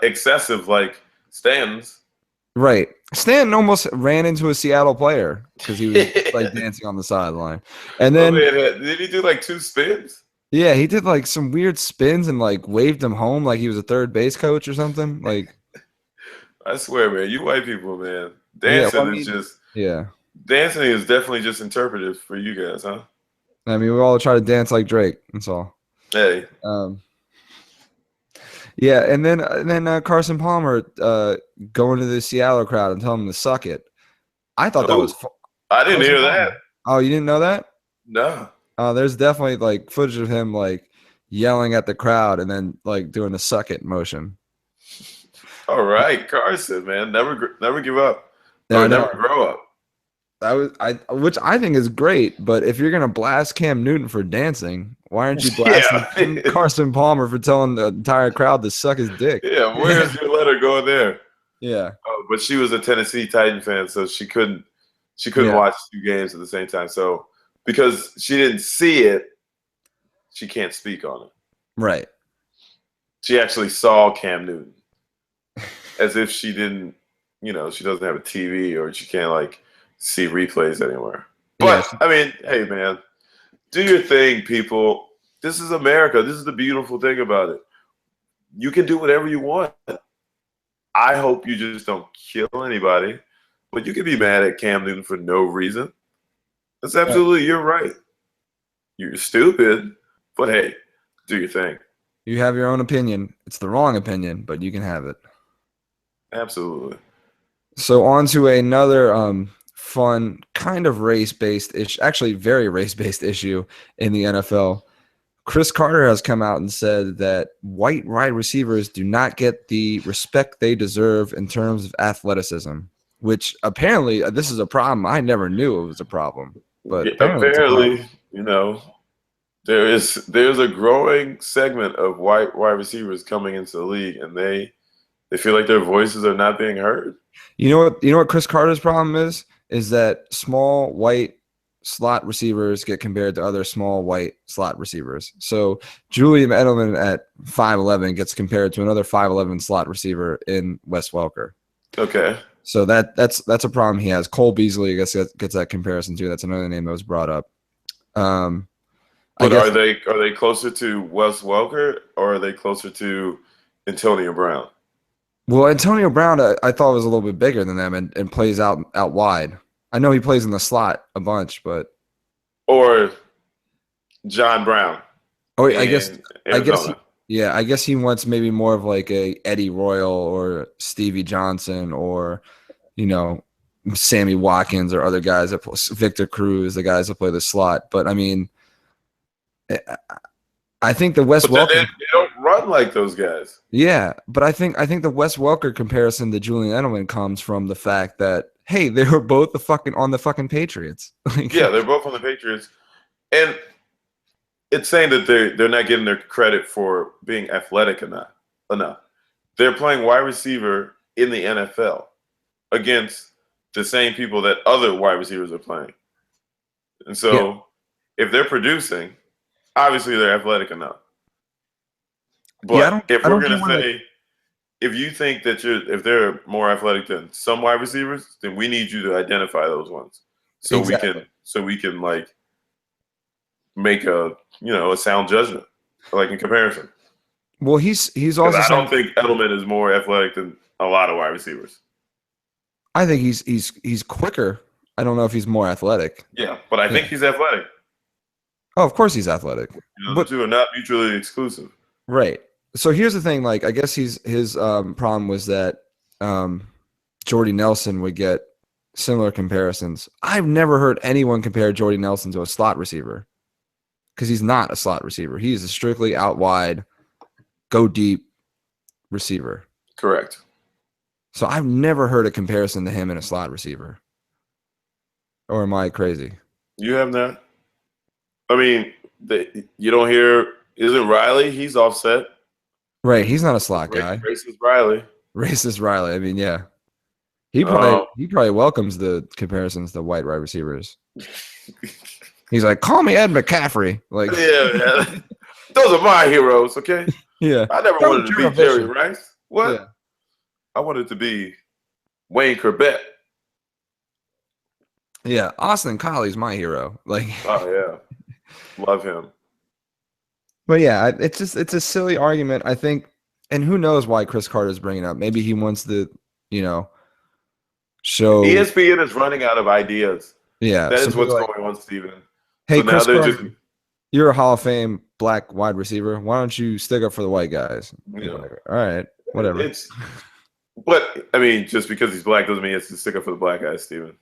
excessive like Stanton's. Right. Stanton almost ran into a Seattle player because he was like dancing on the sideline. And then did he do like 2 spins? Yeah, he did like some weird spins and like waved him home like he was a third base coach or something. Like, I swear, man, you white people, man, dancing dancing is definitely just interpretive for you guys, huh? I mean, we all try to dance like Drake. That's all. Hey. Yeah, and then Carson Palmer going to the Seattle crowd and telling them to suck it. I thought that was. I didn't hear that. Oh, you didn't know that? No. There's definitely like footage of him like yelling at the crowd and then like doing the suck it motion. All right, Carson, man, never give up. Yeah, never grow up. Which I think is great, but if you're gonna blast Cam Newton for dancing, why aren't you blasting Carson Palmer for telling the entire crowd to suck his dick? Yeah, where's your letter going there? Yeah. But she was a Tennessee Titan fan, so she couldn't watch 2 games at the same time. So because she didn't see it, she can't speak on it. Right. She actually saw Cam Newton, as if she didn't. She doesn't have a TV or she can't like see replays anywhere. But I mean, hey man, do your thing, people. This is America. This is the beautiful thing about it. You can do whatever you want. I hope you just don't kill anybody, but you can be mad at Cam Newton for no reason. That's absolutely, you're right. You're stupid, but hey, do your thing. You have your own opinion. It's the wrong opinion, but you can have it. Absolutely. So on to another fun, kind of race-based issue, actually very race-based issue in the NFL. Chris Carter has come out and said that white wide receivers do not get the respect they deserve in terms of athleticism, which apparently this is a problem. I never knew it was a problem. But apparently, there's a growing segment of white wide receivers coming into the league, and they feel like their voices are not being heard. You know what Chris Carter's problem is? Is that small white slot receivers get compared to other small white slot receivers. So Julian Edelman at 5'11" gets compared to another 5'11" slot receiver in Wes Welker. Okay. So that's a problem he has. Cole Beasley, I guess, gets that comparison too. That's another name that was brought up. But are they closer to Wes Welker or are they closer to Antonio Brown? Well, Antonio Brown, I thought was a little bit bigger than them and plays out wide. I know he plays in the slot a bunch, but or John Brown. Oh, I guess I guess he wants maybe more of like a Eddie Royal or Stevie Johnson or Sammy Watkins or other guys that Victor Cruz, the guys that play the slot. But I mean, I think the Wes Welker they don't run like those guys. Yeah, but I think the Wes Welker comparison to Julian Edelman comes from the fact that hey, they were both on the fucking Patriots. Yeah, they're both on the Patriots, and it's saying that they're not getting their credit for being athletic enough. They're playing wide receiver in the NFL against the same people that other wide receivers are playing. And so if they're producing, obviously they're athletic enough. But if we're going to say, if you think that if they're more athletic than some wide receivers, then we need you to identify those ones. So we can like make a sound judgment, like in comparison. Well, he's also. I don't think Edelman is more athletic than a lot of wide receivers. I think he's quicker. I don't know if he's more athletic. Yeah, but I think he's athletic. Oh, of course he's athletic. The two are not mutually exclusive. Right. So here's the thing. Like, I guess his problem was that Jordy Nelson would get similar comparisons. I've never heard anyone compare Jordy Nelson to a slot receiver because he's not a slot receiver. He's a strictly out wide, go deep receiver. Correct. So I've never heard a comparison to him and a slot receiver. Or am I crazy? You have not. I mean, you don't hear. Isn't Riley? He's offset. Right. He's not a slot guy. Racist Riley. I mean, yeah. He probably welcomes the comparisons to white wide receivers. He's like, call me Ed McCaffrey. Like, yeah. Those are my heroes, okay? Yeah. I never wanted to be Jerry Rice. What? Yeah. I wanted to be Wayne Corbett. Yeah, Austin Colley's my hero. Like, oh yeah, love him. But yeah, it's a silly argument, I think, and who knows why Chris Carter's bringing it up? Maybe he wants to, show. ESPN is running out of ideas. Yeah, that is what's going on, Steven. Hey, so Chris Carter, you're a Hall of Fame black wide receiver. Why don't you stick up for the white guys? All right, whatever. But I mean, just because he's black doesn't mean he has to stick up for the black guys, Steven.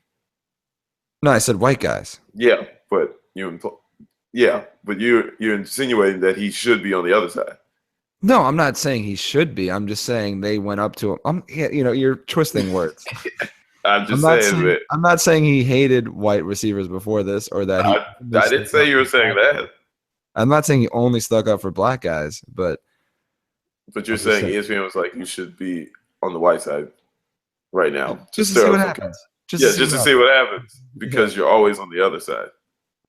No, I said white guys. Yeah, but you're insinuating that he should be on the other side. No, I'm not saying he should be. I'm just saying they went up to him. You're twisting words. I'm saying I'm not saying he hated white receivers before this or that I didn't say you were saying that. I'm not saying he only stuck up for black guys, but you're saying ESPN was like, you should be on the white side right now. Just to see what happens. Just to see what happens because you're always on the other side.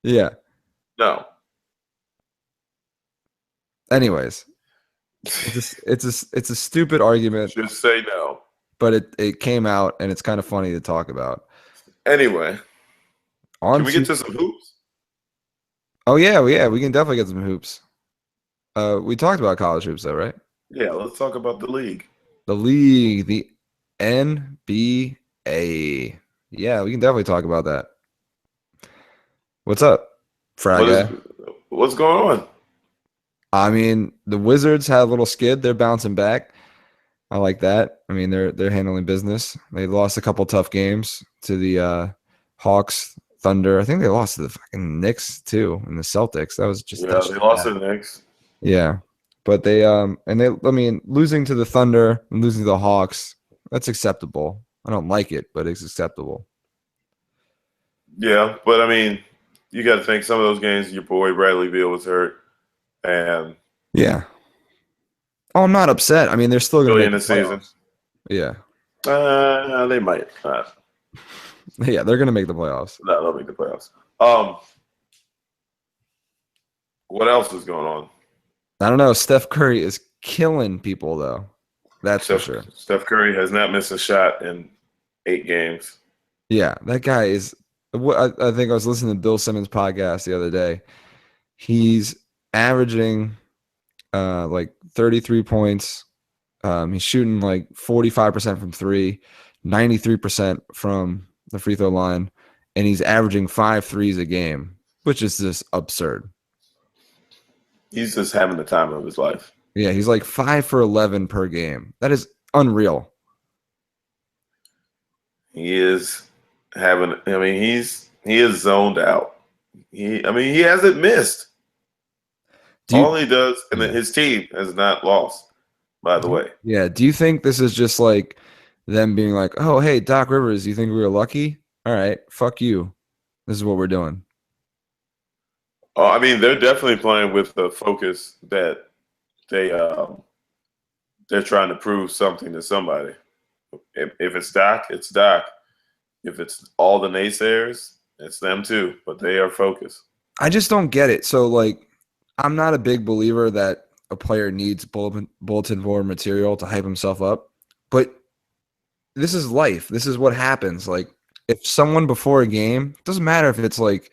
Yeah. No. Anyways, it's a stupid argument. Just say no. But it came out and it's kind of funny to talk about. Anyway, can we get to some hoops? Oh yeah, we can definitely get some hoops. We talked about college hoops though, right? Yeah, let's talk about the league. The league, the NBA. Yeah, we can definitely talk about that. What's up, Fry guy? What's going on? I mean, the Wizards had a little skid. They're bouncing back. I like that. I mean, they're handling business. They lost a couple tough games to the Hawks, Thunder. I think they lost to the fucking Knicks too, and the Celtics. That was just they lost to the Knicks. Yeah, but losing to the Thunder and losing to the Hawks, that's acceptable. I don't like it, but it's acceptable. Yeah, but I mean, you got to think some of those games, your boy Bradley Beal was hurt, and yeah. Oh, I'm not upset. I mean, they're still going to make the season. Yeah. They might not. Yeah, they're going to make the playoffs. No, they'll make the playoffs. What else is going on? I don't know. Steph Curry is killing people, though. That's for sure. Steph Curry has not missed a shot in 8 games. Yeah, that guy is. I think I was listening to Bill Simmons' podcast the other day. He's averaging like 33 points. He's shooting like 45% from three, 93% from the free throw line, and he's averaging 5 threes a game, which is just absurd. He's just having the time of his life. Yeah, he's like 5 for 11 per game. That is unreal. He is having. I mean, he is zoned out. He hasn't missed. All he does, and then his team has not lost. By the way, yeah. Do you think this is just like them being like, "Oh, hey, Doc Rivers, you think we were lucky? All right, fuck you. This is what we're doing." oh, I mean, they're definitely playing with the focus that they they're trying to prove something to somebody. If it's Doc, it's Doc. If it's all the naysayers, it's them too. But they are focused. I just don't get it. So, like, I'm not a big believer that a player needs bulletin board material to hype himself up, but this is life. This is what happens. Like, if someone before a game, it doesn't matter if it's like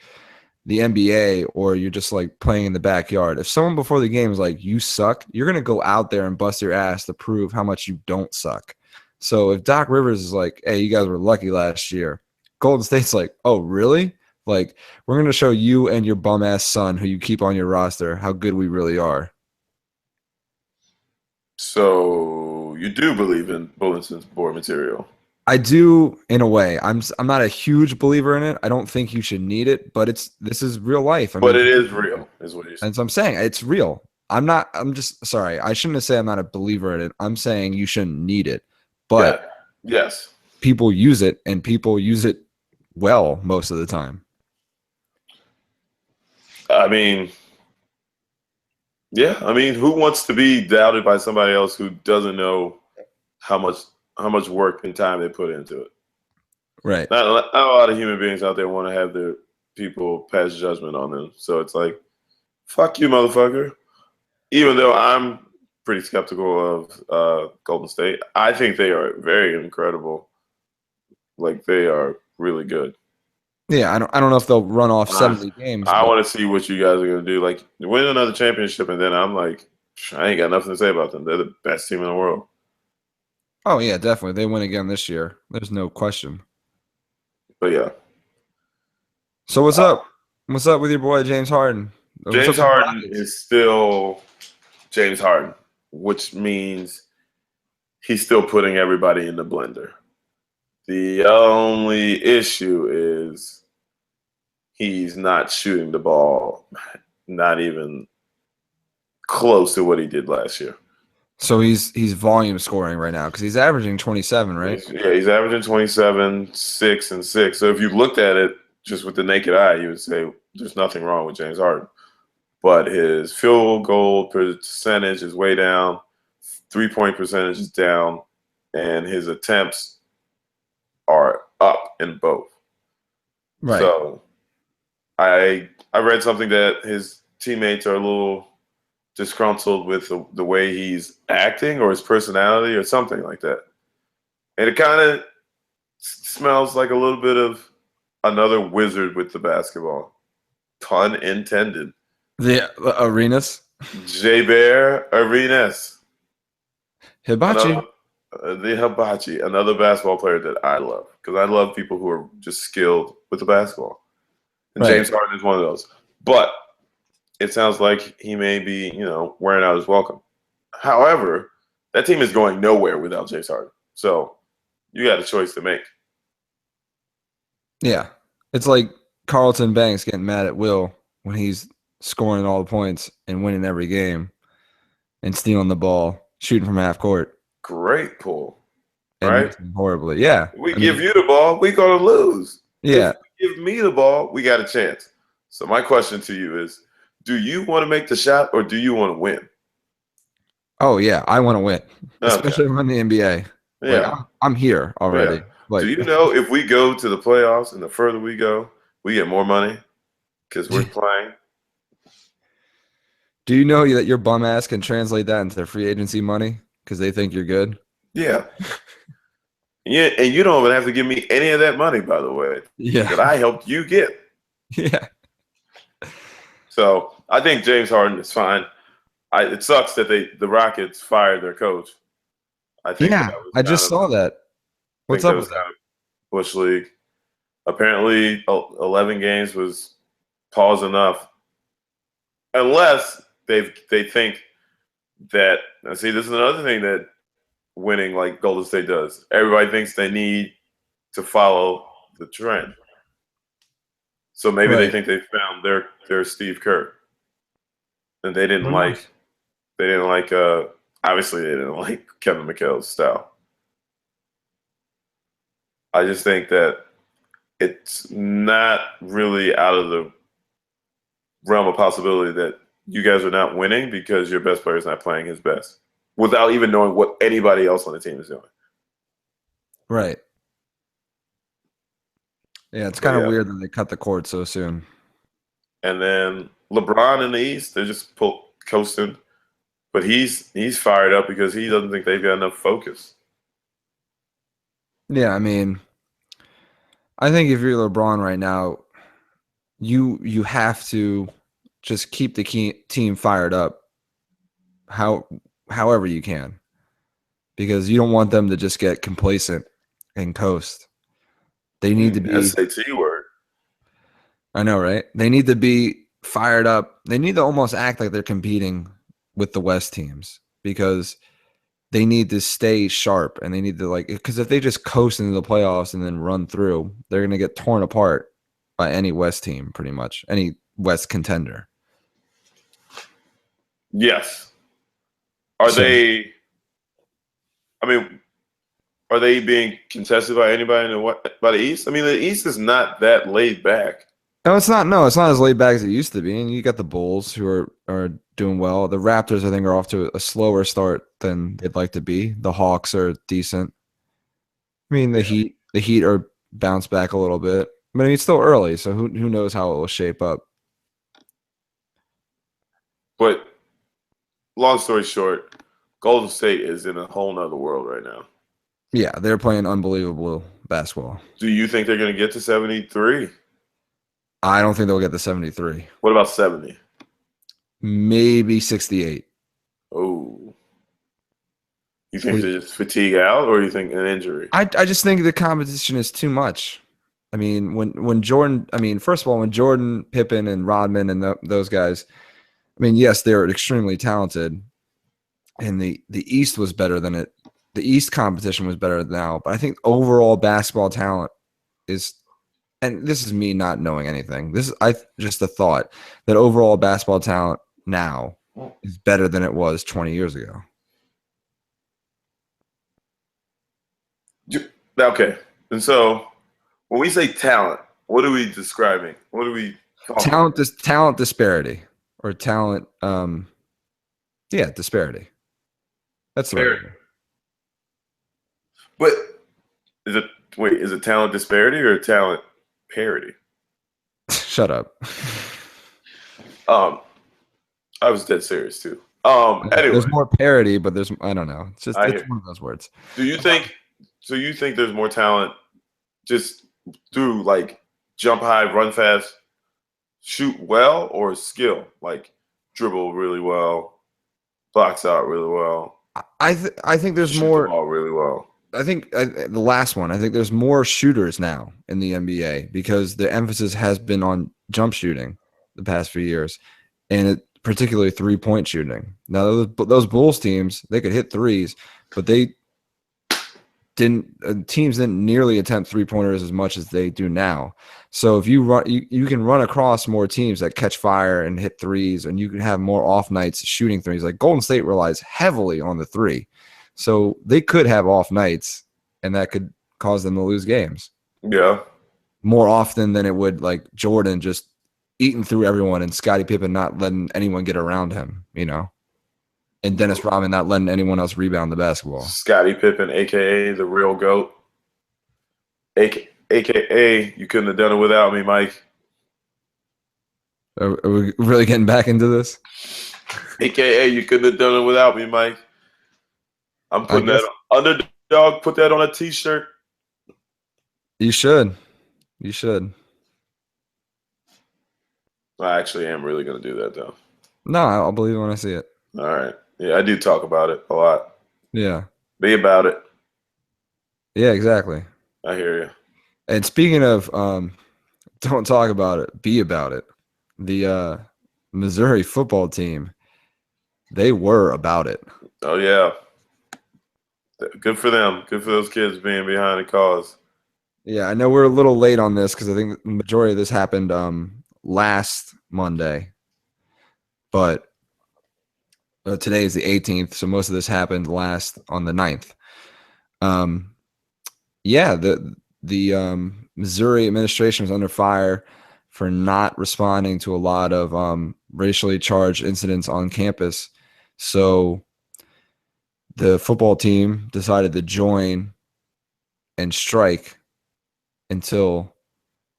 the NBA or you're just like playing in the backyard. If someone before the game is like, you suck, you're going to go out there and bust your ass to prove how much you don't suck. So if Doc Rivers is like, hey, you guys were lucky last year, Golden State's like, oh, really? Like, we're going to show you and your bum ass son who you keep on your roster how good we really are. So you do believe in bulletin board material? I do in a way. I'm not a huge believer in it. I don't think you should need it, but this is real life. But it is real, is what you're saying. And so I'm saying it's real. I'm just sorry. I shouldn't have said I'm not a believer in it. I'm saying you shouldn't need it. But yeah. Yes, people use it, and people use it well most of the time. I mean, yeah. I mean, who wants to be doubted by somebody else who doesn't know how much work and time they put into it? Right. Not a lot of human beings out there want to have their people pass judgment on them. So it's like, fuck you, motherfucker. Even though I'm pretty skeptical of Golden State, I think they are very incredible. Like, they are really good. Yeah, I don't know if they'll run off 70 games. I want to see what you guys are going to do. Like, win another championship, and then I'm like, I ain't got nothing to say about them. They're the best team in the world. Oh, yeah, definitely. They win again this year. There's no question. But, yeah. So what's up? What's up with your boy James Harden? James Harden is still James Harden, which means he's still putting everybody in the blender. The only issue is he's not shooting the ball, not even close to what he did last year. So he's volume scoring right now because he's averaging 27, right? He's averaging 27, 6, and 6. So if you looked at it just with the naked eye, you would say there's nothing wrong with James Harden. But his field goal percentage is way down, 3-point percentage is down, and his attempts are up in both. Right. So I read something that his teammates are a little disgruntled with the way he's acting or his personality or something like that. And it kind of smells like a little bit of another wizard with the basketball. Pun intended. The Arenas? Jaber Arenas. Hibachi. The Hibachi, another basketball player that I love because I love people who are just skilled with the basketball. And right. James Harden is one of those. But it sounds like he may be, wearing out his welcome. However, that team is going nowhere without James Harden. So you got a choice to make. Yeah. It's like Carlton Banks getting mad at Will when he's scoring all the points and winning every game and stealing the ball, shooting from half court. Great pull. And right? Horribly. Yeah. We give you the ball, we're going to lose. Yeah. If you give me the ball, we got a chance. So my question to you is, do you want to make the shot or do you want to win? Oh, yeah. I want to win, especially when the NBA. Yeah. Like, I'm here already. Yeah. Like, do you know if we go to the playoffs and the further we go, we get more money because we're playing? Do you know that your bum ass can translate that into their free agency money because they think you're good? Yeah. Yeah, and you don't even have to give me any of that money, by the way, Yeah. that I helped you get. Yeah. So I think James Harden is fine. It sucks that the Rockets fired their coach. I think that Yeah. was I kind just of saw that. I What's think that up was with that? kind of Bush League. Apparently, 11 games was pause enough, unless they think that. Now, see, this is another thing that winning like Golden State does. Everybody thinks they need to follow the trend, so maybe they Right. think they found their Steve Kerr, and Who knows? they didn't like obviously they didn't like Kevin McHale's style. I just think that it's not really out of the realm of possibility that you guys are not winning because your best player is not playing his best without even knowing what anybody else on the team is doing. Right. Yeah, it's But kind of yeah. weird that they cut the cord so soon. And then LeBron in the East, they're just coasting. But he's fired up because he doesn't think they've got enough focus. Yeah, I mean, I think if you're LeBron right now, you have to just keep the team fired up however you can, because you don't want them to just get complacent and coast. They need to be, SAT word. I know, right? They need to be fired up. They need to almost act like they're competing with the West teams, because they need to stay sharp, and they need to, like, because if they just coast into the playoffs and then run through, they're going to get torn apart by any West team, pretty much any West contender. Yes. Are So they? I mean, are they being contested by anybody by the East? I mean, the East is not that laid back. no, it's not. No, it's not as laid back as it used to be. And you got the Bulls, who are doing well. The Raptors, I think, are off to a slower start than they'd like to be. The Hawks are decent. I mean, Yeah. The Heat are bounced back a little bit, but I mean, it's still early, so who knows how it will shape up. But long story short, Golden State is in a whole nother world right now. Yeah, they're playing unbelievable basketball. Do you think they're going to get to 73? I don't think they'll get the 73. What about 70? Maybe 68. Oh, you think they just fatigue out, or you think an injury? I just think the competition is too much. I mean, when Jordan, I mean, first of all, when Jordan, Pippen, and Rodman and those guys, I mean, yes, they're extremely talented, and the East was better than it. The East competition was better now, but I think overall basketball talent is, and this is me not knowing anything. This is just a thought that overall basketball talent now is better than it was 20 years ago. Okay, and so when we say talent, what are we describing? What are we talking about? Talent disparity, or talent, yeah, disparity. That's the right Parity. word. But is it talent disparity or talent parity? Shut up. I was dead serious too. Anyway, There's more parity, but I don't know. It's hear. one of those words. Do you think? So you think there's more talent just through like jump high, run fast, shoot well, or skill like dribble really well, box out really well? I think there's shoot more. the ball really well. I think the last one. I think there's more shooters now in the NBA, because the emphasis has been on jump shooting the past few years, and particularly 3-point shooting. Now those Bulls teams, they could hit threes, but they teams didn't nearly attempt 3-pointers as much as they do now. So if you run, you can run across more teams that catch fire and hit threes, and you can have more off nights shooting threes. Like Golden State relies heavily on the three, so they could have off nights, and that could cause them to lose games. Yeah, more often than it would like Jordan just eating through everyone, and Scottie Pippen not letting anyone get around him, and Dennis Rodman not letting anyone else rebound the basketball. Scottie Pippen, aka the real GOAT, aka you couldn't have done it without me, Mike. Are we really getting back into this? AKA you couldn't have done it without me, Mike. I'm putting that under dog, put that on a T-shirt. You should. You should. I actually am really going to do that, though. No, I'll believe it when I see it. All right. Yeah, I do talk about it a lot. Yeah. Be about it. Yeah, exactly. I hear you. And speaking of don't talk about it, be about it. The Missouri football team, they were about it. Oh, yeah. Good for them. Good for those kids being behind the cause. Yeah, I know we're a little late on this because I think the majority of this happened last Monday. But today is the 18th, so most of this happened last on the 9th. Yeah, the Missouri administration was under fire for not responding to a lot of racially charged incidents on campus. So the football team decided to join and strike until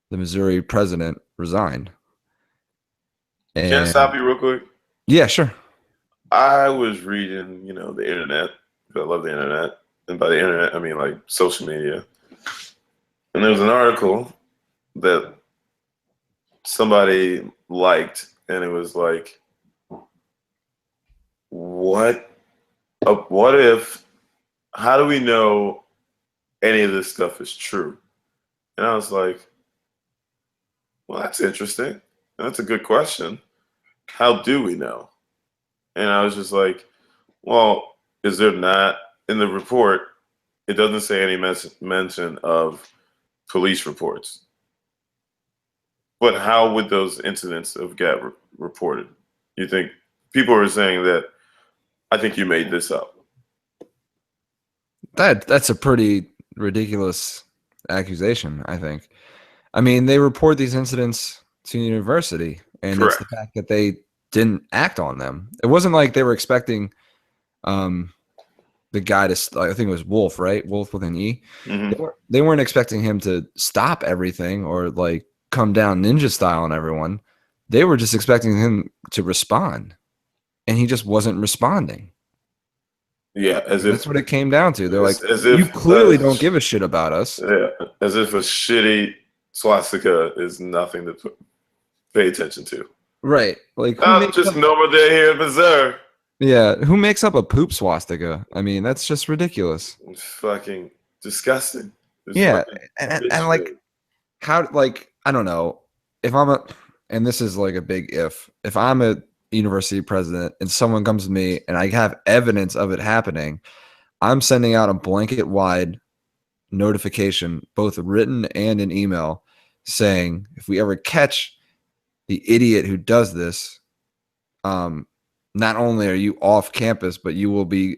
the Missouri president resigned. And, Can I stop you real quick? Yeah, sure. I was reading, the internet. I love the internet. And by the internet, I mean like social media. And there was an article that somebody liked, and it was like, what if, how do we know any of this stuff is true? And I was like, well, that's interesting. That's a good question. How do we know? And I was just like, well, is there not, in the report, it doesn't say any mention of police reports. But how would those incidents have got reported? You think people are saying that, I think you made this up. That's a pretty ridiculous accusation, I think. I mean, they report these incidents to the university, and Correct. It's the fact that they didn't act on them. It wasn't like they were expecting the guy to, I think it was Wolf, right? Wolf with an E. Mm-hmm. They weren't expecting him to stop everything or like come down ninja style on everyone. They were just expecting him to respond, and he just wasn't responding. Yeah, that's what it came down to. They're like, as if you clearly don't give a shit about us. Yeah, as if a shitty swastika is nothing to pay attention to. Right. Like, just normal day here in Missouri. Yeah, who makes up a poop swastika? I mean, that's just ridiculous. It's fucking disgusting. Yeah, and like, how, like, I don't know. If I'm and this is like a big if I'm a university president and someone comes to me and I have evidence of it happening, I'm sending out a blanket wide notification, both written and an email, saying if we ever catch the idiot who does this, not only are you off campus, but you will be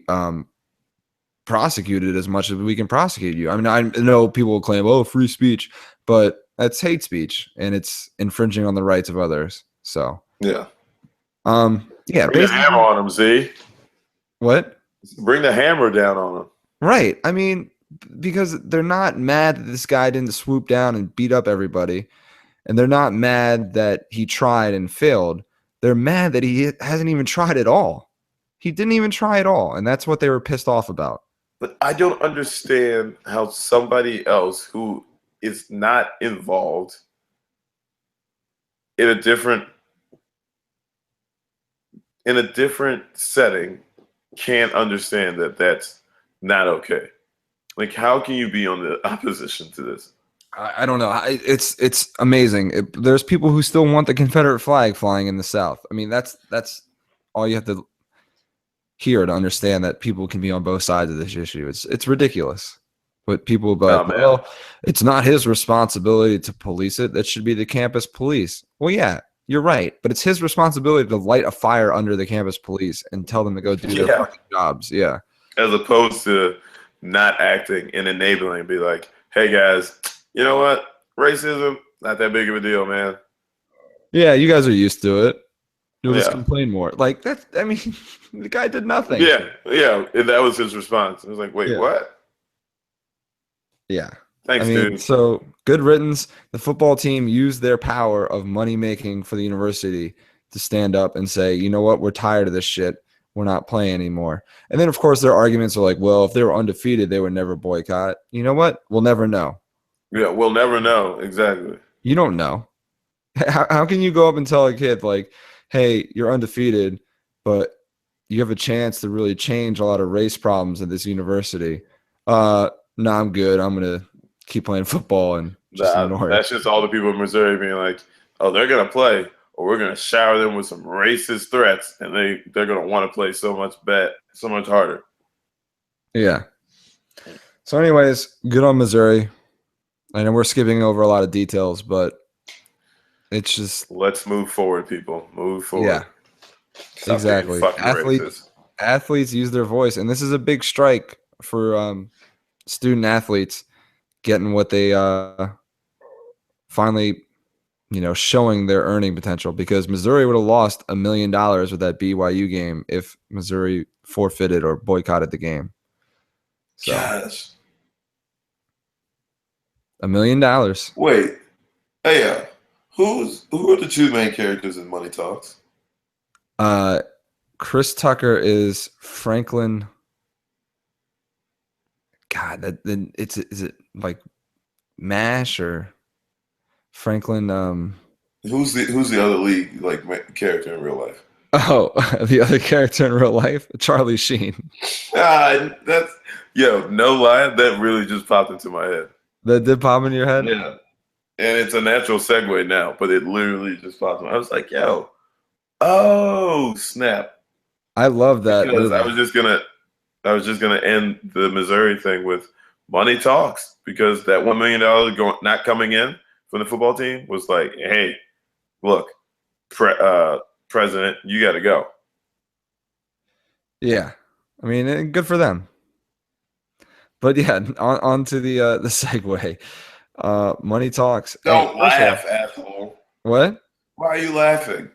prosecuted as much as we can prosecute you. I mean, I know people will claim, oh, free speech, but that's hate speech and it's infringing on the rights of others. So yeah. Yeah. Bring the hammer on them, Z. What? Bring the hammer down on them. Right. I mean, because they're not mad that this guy didn't swoop down and beat up everybody. And they're not mad that he tried and failed. They're mad that he hasn't even tried at all. He didn't even try at all. And that's what they were pissed off about. But I don't understand how somebody else who is not involved in a different setting can't understand that that's not okay. Like, how can you be on the opposition to this? I don't know. It's amazing. There's people who still want the Confederate flag flying in the South. I mean, that's all you have to hear to understand that people can be on both sides of this issue. It's ridiculous. But people, well, it's not his responsibility to police it. That should be the campus police. Well, yeah, you're right. But it's his responsibility to light a fire under the campus police and tell them to go do their fucking jobs. Yeah. As opposed to not acting and enabling and be like, hey, guys, you know what? Racism, not that big of a deal, man. Yeah, you guys are used to it. You'll just complain more. Like, that's, I mean, the guy did nothing. Yeah. And that was his response. I was like, wait, what? Yeah. Thanks, dude. So, good riddance. The football team used their power of money making for the university to stand up and say, you know what? We're tired of this shit. we're not playing anymore. And then, of course, their arguments are like, well, if they were undefeated, they would never boycott. You know what? We'll never know. Yeah, we'll never know. Exactly. You don't know. How can you go up and tell a kid, like, hey, you're undefeated, but you have a chance to really change a lot of race problems at this university? No, I'm good. I'm going to keep playing football and just ignore it. That's just all the people in Missouri being like, oh, they're going to play, or we're going to shower them with some racist threats, and they're going to want to play so much harder. Yeah. So anyways, good on Missouri. I know we're skipping over a lot of details, but it's just let's move forward, people. Move forward. Yeah, Stop exactly. Athletes use their voice, and this is a big strike for student athletes getting what they finally, showing their earning potential. Because Missouri would have lost $1 million with that BYU game if Missouri forfeited or boycotted the game. So, gosh. $1 million. Wait, hey, who are the two main characters in Money Talks? Chris Tucker is Franklin. God, is it like MASH or Franklin? Who's the other lead character in real life? Oh, the other character in real life, Charlie Sheen. No lie, that really just popped into my head. That did pop in your head? Yeah. And it's a natural segue now, but it literally just popped in. I was like, oh, snap. I love that. Because I was just gonna end the Missouri thing with Money Talks, because that $1 million not coming in from the football team was like, hey, look, president, you got to go. Yeah, I mean, good for them. But yeah, on to the segue. Money Talks. Don't laugh, asshole. What? Why are you laughing?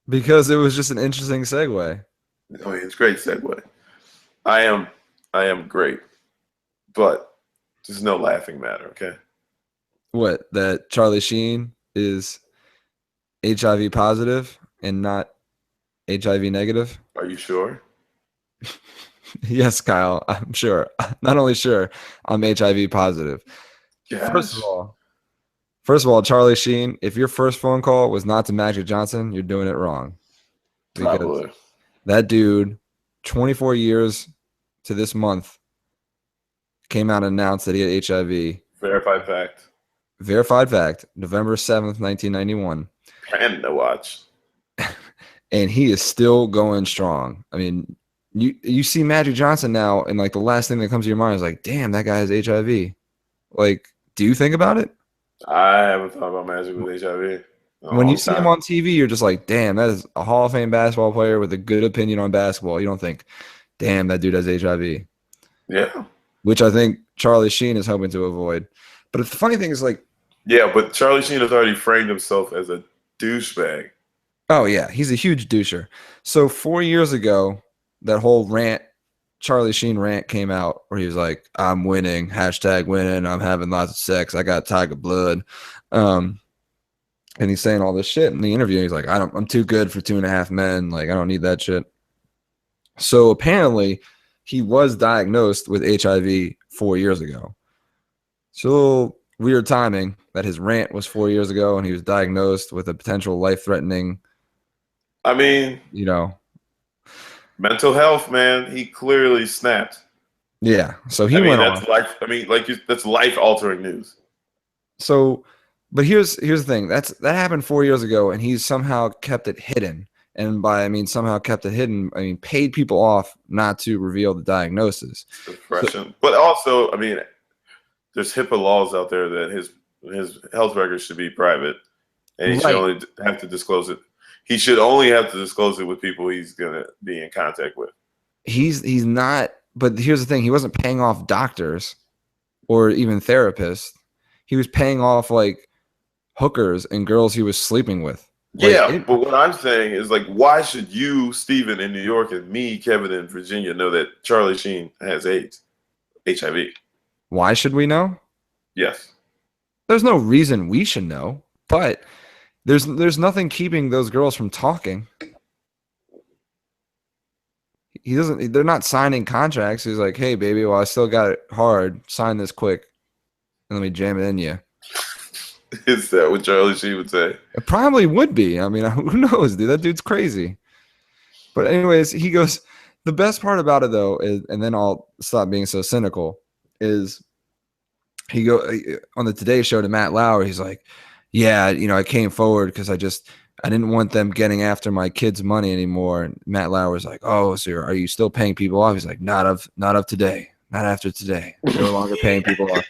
Because it was just an interesting segue. I mean, it's a great segue. I am great, but there's no laughing matter, okay? What? That Charlie Sheen is HIV positive and not HIV negative? Are you sure? Yes, Kyle, I'm sure. Not only sure, I'm HIV positive. Yes. First of all, Charlie Sheen, if your first phone call was not to Magic Johnson, you're doing it wrong. Probably. That dude, 24 years to this month, came out and announced that he had HIV. Verified fact. Verified fact. November 7th, 1991. PandaWatch. And he is still going strong. I mean, you see Magic Johnson now, and like the last thing that comes to your mind is like, damn, that guy has HIV. Like, do you think about it? I haven't thought about Magic with HIV. When you see him on TV, you're just like, damn, that is a Hall of Fame basketball player with a good opinion on basketball. You don't think, damn, that dude has HIV. Yeah. Which I think Charlie Sheen is hoping to avoid. But the funny thing is, like, yeah, but Charlie Sheen has already framed himself as a douchebag. Oh, yeah, he's a huge doucher. So 4 years ago, that whole Charlie Sheen rant came out where he was like, I'm winning, #winning, I'm having lots of sex, I got tiger blood. And he's saying all this shit in the interview. He's like, I'm too good for 2.5 Men. Like, I don't need that shit. So apparently he was diagnosed with HIV 4 years ago. So weird timing that his rant was 4 years ago and he was diagnosed with a potential life-threatening, mental health, man. He clearly snapped. Yeah. So he went that's on. That's life-altering news. So, but here's the thing. That happened 4 years ago, and he's somehow kept it hidden. And by somehow kept it hidden, paid people off not to reveal the diagnosis. Depression, but also, there's HIPAA laws out there that his health records should be private, and he should only have to disclose it. He should only have to disclose it with people he's gonna be in contact with. He's not. But here's the thing: he wasn't paying off doctors or even therapists. He was paying off like hookers and girls he was sleeping with. But what I'm saying is, like, why should you, Steven, in New York, and me, Kevin, in Virginia, know that Charlie Sheen has AIDS, HIV? Why should we know? Yes. There's no reason we should know, but there's nothing keeping those girls from talking. he doesn't. They're not signing contracts. He's like, hey, baby, well, I still got it hard. Sign this quick, and let me jam it in you. Is that what Charlie Sheen would say? It probably would be. I mean, who knows, dude? That dude's crazy. But anyways, he goes. The best part about it, though, is, and then I'll stop being so cynical, is he go on the Today Show to Matt Lauer. He's like, yeah, I came forward because I didn't want them getting after my kids' money anymore. And Matt Lauer's like, oh, so are you still paying people off? He's like, not of today, not after today. We're no longer paying people off.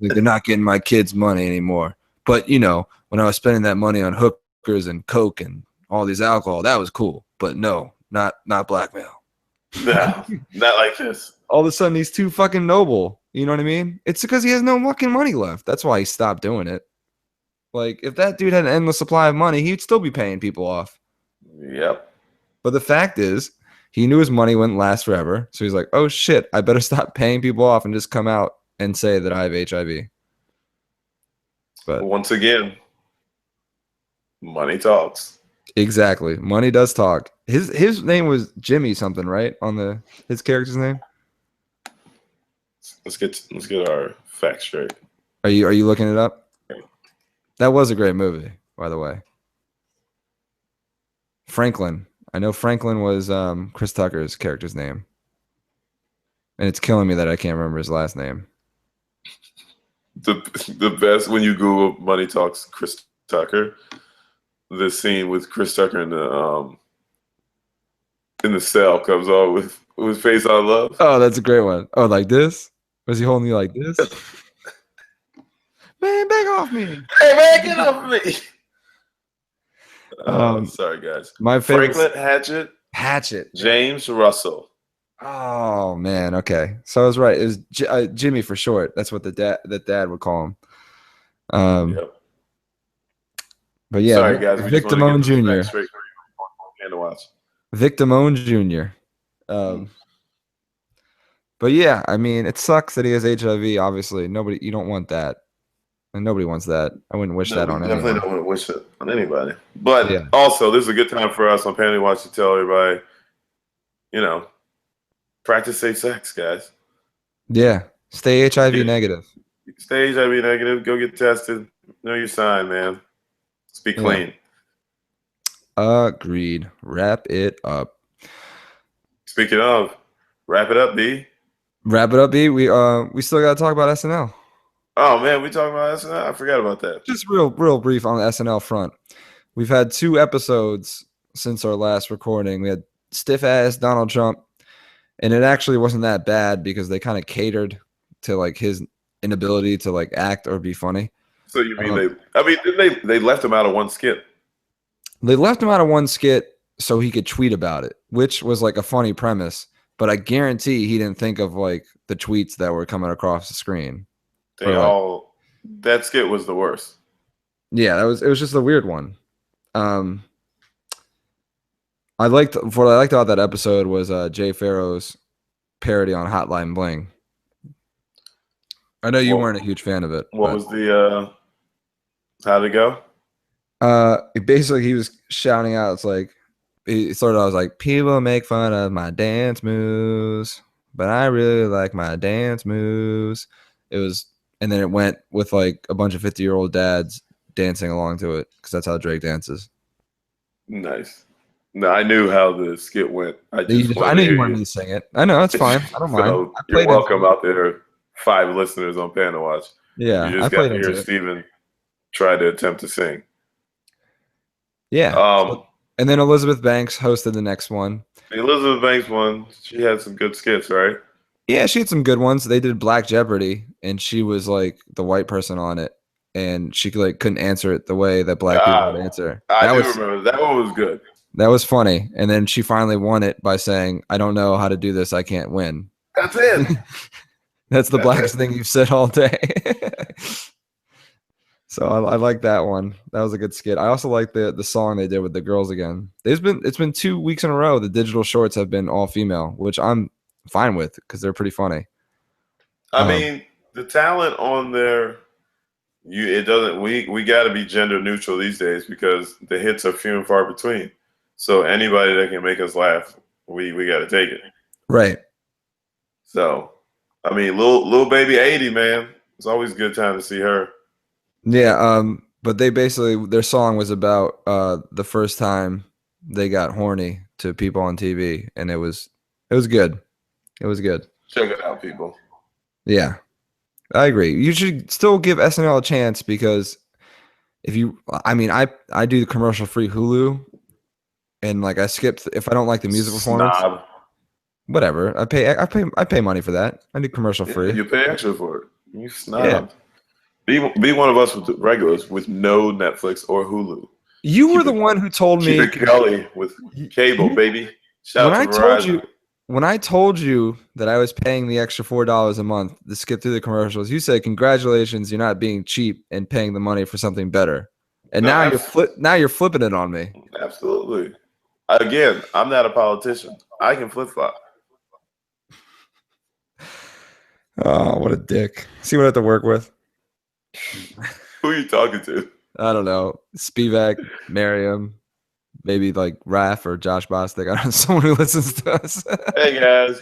Like, they're not getting my kids' money anymore. But when I was spending that money on hookers and coke and all these alcohol, that was cool. But no, not blackmail. No, not like this. All of a sudden, he's too fucking noble. You know what I mean? It's because he has no fucking money left. That's why he stopped doing it. Like, if that dude had an endless supply of money, he'd still be paying people off. Yep. But the fact is, he knew his money wouldn't last forever. So he's like, oh, shit, I better stop paying people off and just come out and say that I have HIV. But once again, money talks. Exactly. Money does talk. His name was Jimmy something, right? On his character's name? Let's get our facts straight. Are you looking it up? That was a great movie, by the way. Franklin. I know Franklin was Chris Tucker's character's name. And it's killing me that I can't remember his last name. The best when you Google Money Talks Chris Tucker, the scene with Chris Tucker in the cell comes on with Face on Love. Oh, that's a great one. Oh, like this? Was he holding you like this? Man, back off me. Hey, man, get off me. Sorry, guys. My favorite. Franklin Hatchet. James Russell. Oh, man. Okay. So I was right. It was Jimmy for short. That's what the dad would call him. Yep. But yeah, sorry, guys. Vic Damone Jr. Vic Damone Jr. But yeah, I mean, it sucks that he has HIV. Obviously, you don't want that. And nobody wants that. I wouldn't wish that on anyone. Definitely don't want to wish it on anybody. But also, this is a good time for us on PandaWatch to tell everybody, practice safe sex, guys. Yeah. Stay HIV negative. Stay HIV negative. Go get tested. Know your sign, man. Let's be clean. Agreed. Wrap it up. Speaking of, wrap it up, B. Wrap it up, B. We still got to talk about SNL. Oh, man, we talking about SNL? I forgot about that. Just real brief on the SNL front. We've had 2 episodes since our last recording. We had stiff-ass Donald Trump, and it actually wasn't that bad because they kind of catered to, like, his inability to, like, act or be funny. So you mean they left him out of one skit? They left him out of one skit so he could tweet about it, which was, like, a funny premise. But I guarantee he didn't think of, like, the tweets that were coming across the screen. That skit was the worst. Yeah, it was just a weird one. What I liked about that episode was Jay Farrow's parody on Hotline Bling. I know you weren't a huge fan of it. What was the how'd it go? Basically he was shouting out, it's like he started out, I was like, people make fun of my dance moves, but I really like my dance moves. And then it went with like a bunch of 50-year-old dads dancing along to it because that's how Drake dances. Nice. No, I knew how the skit went. I knew you wanted to sing it. I know, that's fine. I don't mind. You're welcome out there, 5 listeners on PandaWatch. Yeah, you just got to hear Steven try to attempt to sing. Yeah. And then Elizabeth Banks hosted the next one. The Elizabeth Banks one, she had some good skits, right? Yeah, she had some good ones. They did Black Jeopardy, and she was like the white person on it, and she like couldn't answer it the way that black people would answer. I remember that one was good. That was funny, and then she finally won it by saying, "I don't know how to do this. I can't win." That's it. That's the blackest thing you've said all day. So I like that one. That was a good skit. I also like the song they did with the girls again. It's been 2 weeks in a row. The digital shorts have been all female, which I'm fine with because they're pretty funny. I mean, the talent on there, we got to be gender neutral these days because the hits are few and far between. So anybody that can make us laugh, we got to take it. Right. So, I mean, little baby 80, man. It's always a good time to see her. Yeah. But they basically their song was about the first time they got horny to people on TV, and it was good. It was good. Check it out, people. Yeah, I agree. You should still give SNL a chance because I do the commercial free Hulu, and like I skipped if I don't like the music performance. Snob. Whatever. I pay money for that. I do commercial free. You pay extra for it. You snob. Yeah. Be one of us with the regulars with no Netflix or Hulu. You were the one who told me keep it gully with cable, baby. Shout out to Verizon. When I told you that I was paying the extra $4 a month to skip through the commercials, you said, "Congratulations, you're not being cheap and paying the money for something better." And now you're flipping it on me. Absolutely. Again, I'm not a politician. I can flip flop. Oh, what a dick! See what I have to work with. Who are you talking to? I don't know. Spivak, Miriam. Maybe like Raph or Josh Bostic. I don't know, someone who listens to us. Hey, guys.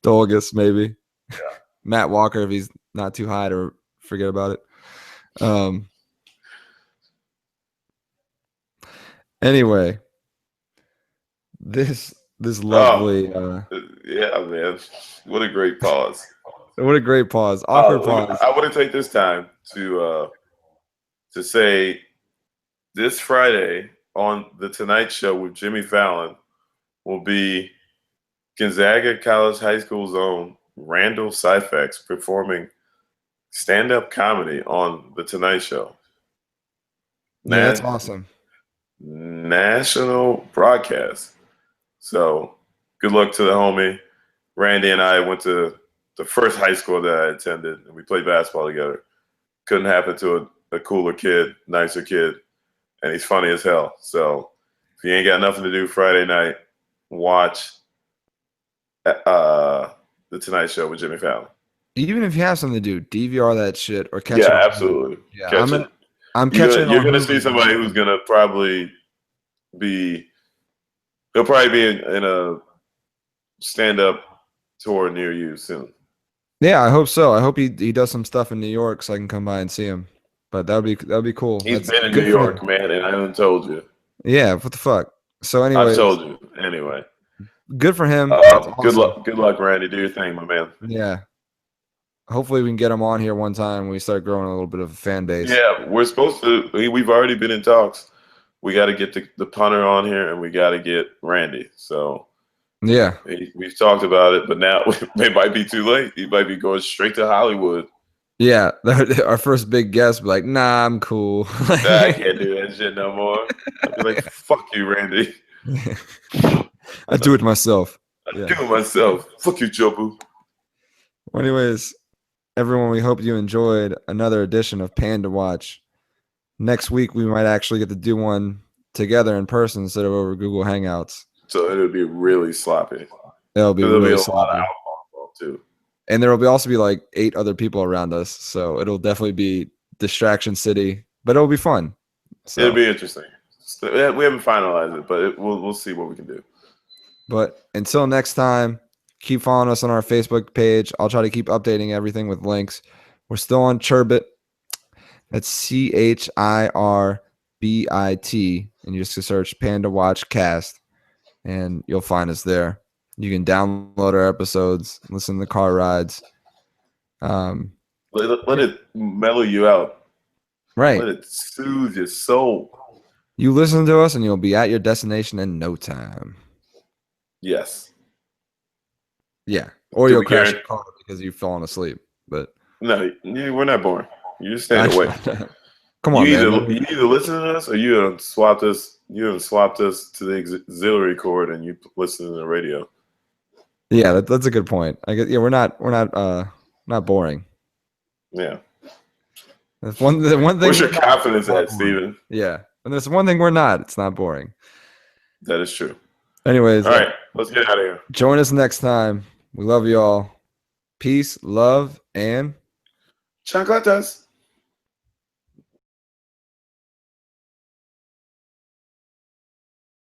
Dolgus, maybe. Yeah. Matt Walker, if he's not too high to forget about it. Anyway, this lovely. Yeah, man. What a great pause. What a great pause. Awkward pause. I want to take this time to say this Friday on The Tonight Show with Jimmy Fallon will be Gonzaga College High School's own Randall Syfax performing stand-up comedy on The Tonight Show. Yeah, that's awesome. National broadcast. So good luck to the homie. Randy and I went to the first high school that I attended, and we played basketball together. Couldn't happen to a cooler kid, nicer kid. And he's funny as hell. So if you ain't got nothing to do Friday night, watch The Tonight Show with Jimmy Fallon. Even if you have something to do, DVR that shit or catch it. Yeah, absolutely. Yeah, I'm catching. You're gonna see somebody who's gonna probably be. He'll probably be in a stand-up tour near you soon. Yeah, I hope so. I hope he does some stuff in New York so I can come by and see him. But that'd be cool. He's been in New York, man, and I haven't told you. Yeah, what the fuck? So anyway, I told you. Anyway, good for him. Awesome. Good luck, Randy. Do your thing, my man. Yeah. Hopefully we can get him on here one time when we start growing a little bit of a fan base. Yeah, we're supposed to. We've already been in talks. We got to get the punter on here, and we got to get Randy. So yeah, we've talked about it, but now it might be too late. He might be going straight to Hollywood. Yeah, our first big guest be like, "Nah, I'm cool. I can't do that shit no more." I'd be like, "Fuck you, Randy." I do it myself. Do it myself. Fuck you, Jobu. Well, anyways, everyone, we hope you enjoyed another edition of Panda Watch. Next week, we might actually get to do one together in person instead of over Google Hangouts. So it'll be really sloppy. It'll be really sloppy. Lot of alcohol too. And there will also be like 8 other people around us, so it'll definitely be distraction city, but it'll be fun. So. It'll be interesting. We haven't finalized it, but we'll see what we can do. But until next time, keep following us on our Facebook page. I'll try to keep updating everything with links. We're still on Churbit. That's CHIRBIT, and you just search Panda Watch Cast, and you'll find us there. You can download our episodes, listen to the car rides. Let it mellow you out. Right. Let it soothe your soul. You listen to us, and you'll be at your destination in no time. Yes. Yeah. Or you'll crash your car because you've fallen asleep. But no, we're not boring. You just stand away. Come on, man. You either listen to us or you have swapped us. You have swapped us to the auxiliary cord, and you listen to the radio. Yeah, that's a good point. I guess. Yeah, we're not boring. Yeah. That's one thing. Where's your confidence at, Steven? Yeah, and there's one thing we're not. It's not boring. That is true. Anyways, all right, let's get out of here. Join us next time. We love you all. Peace, love, and chocolates.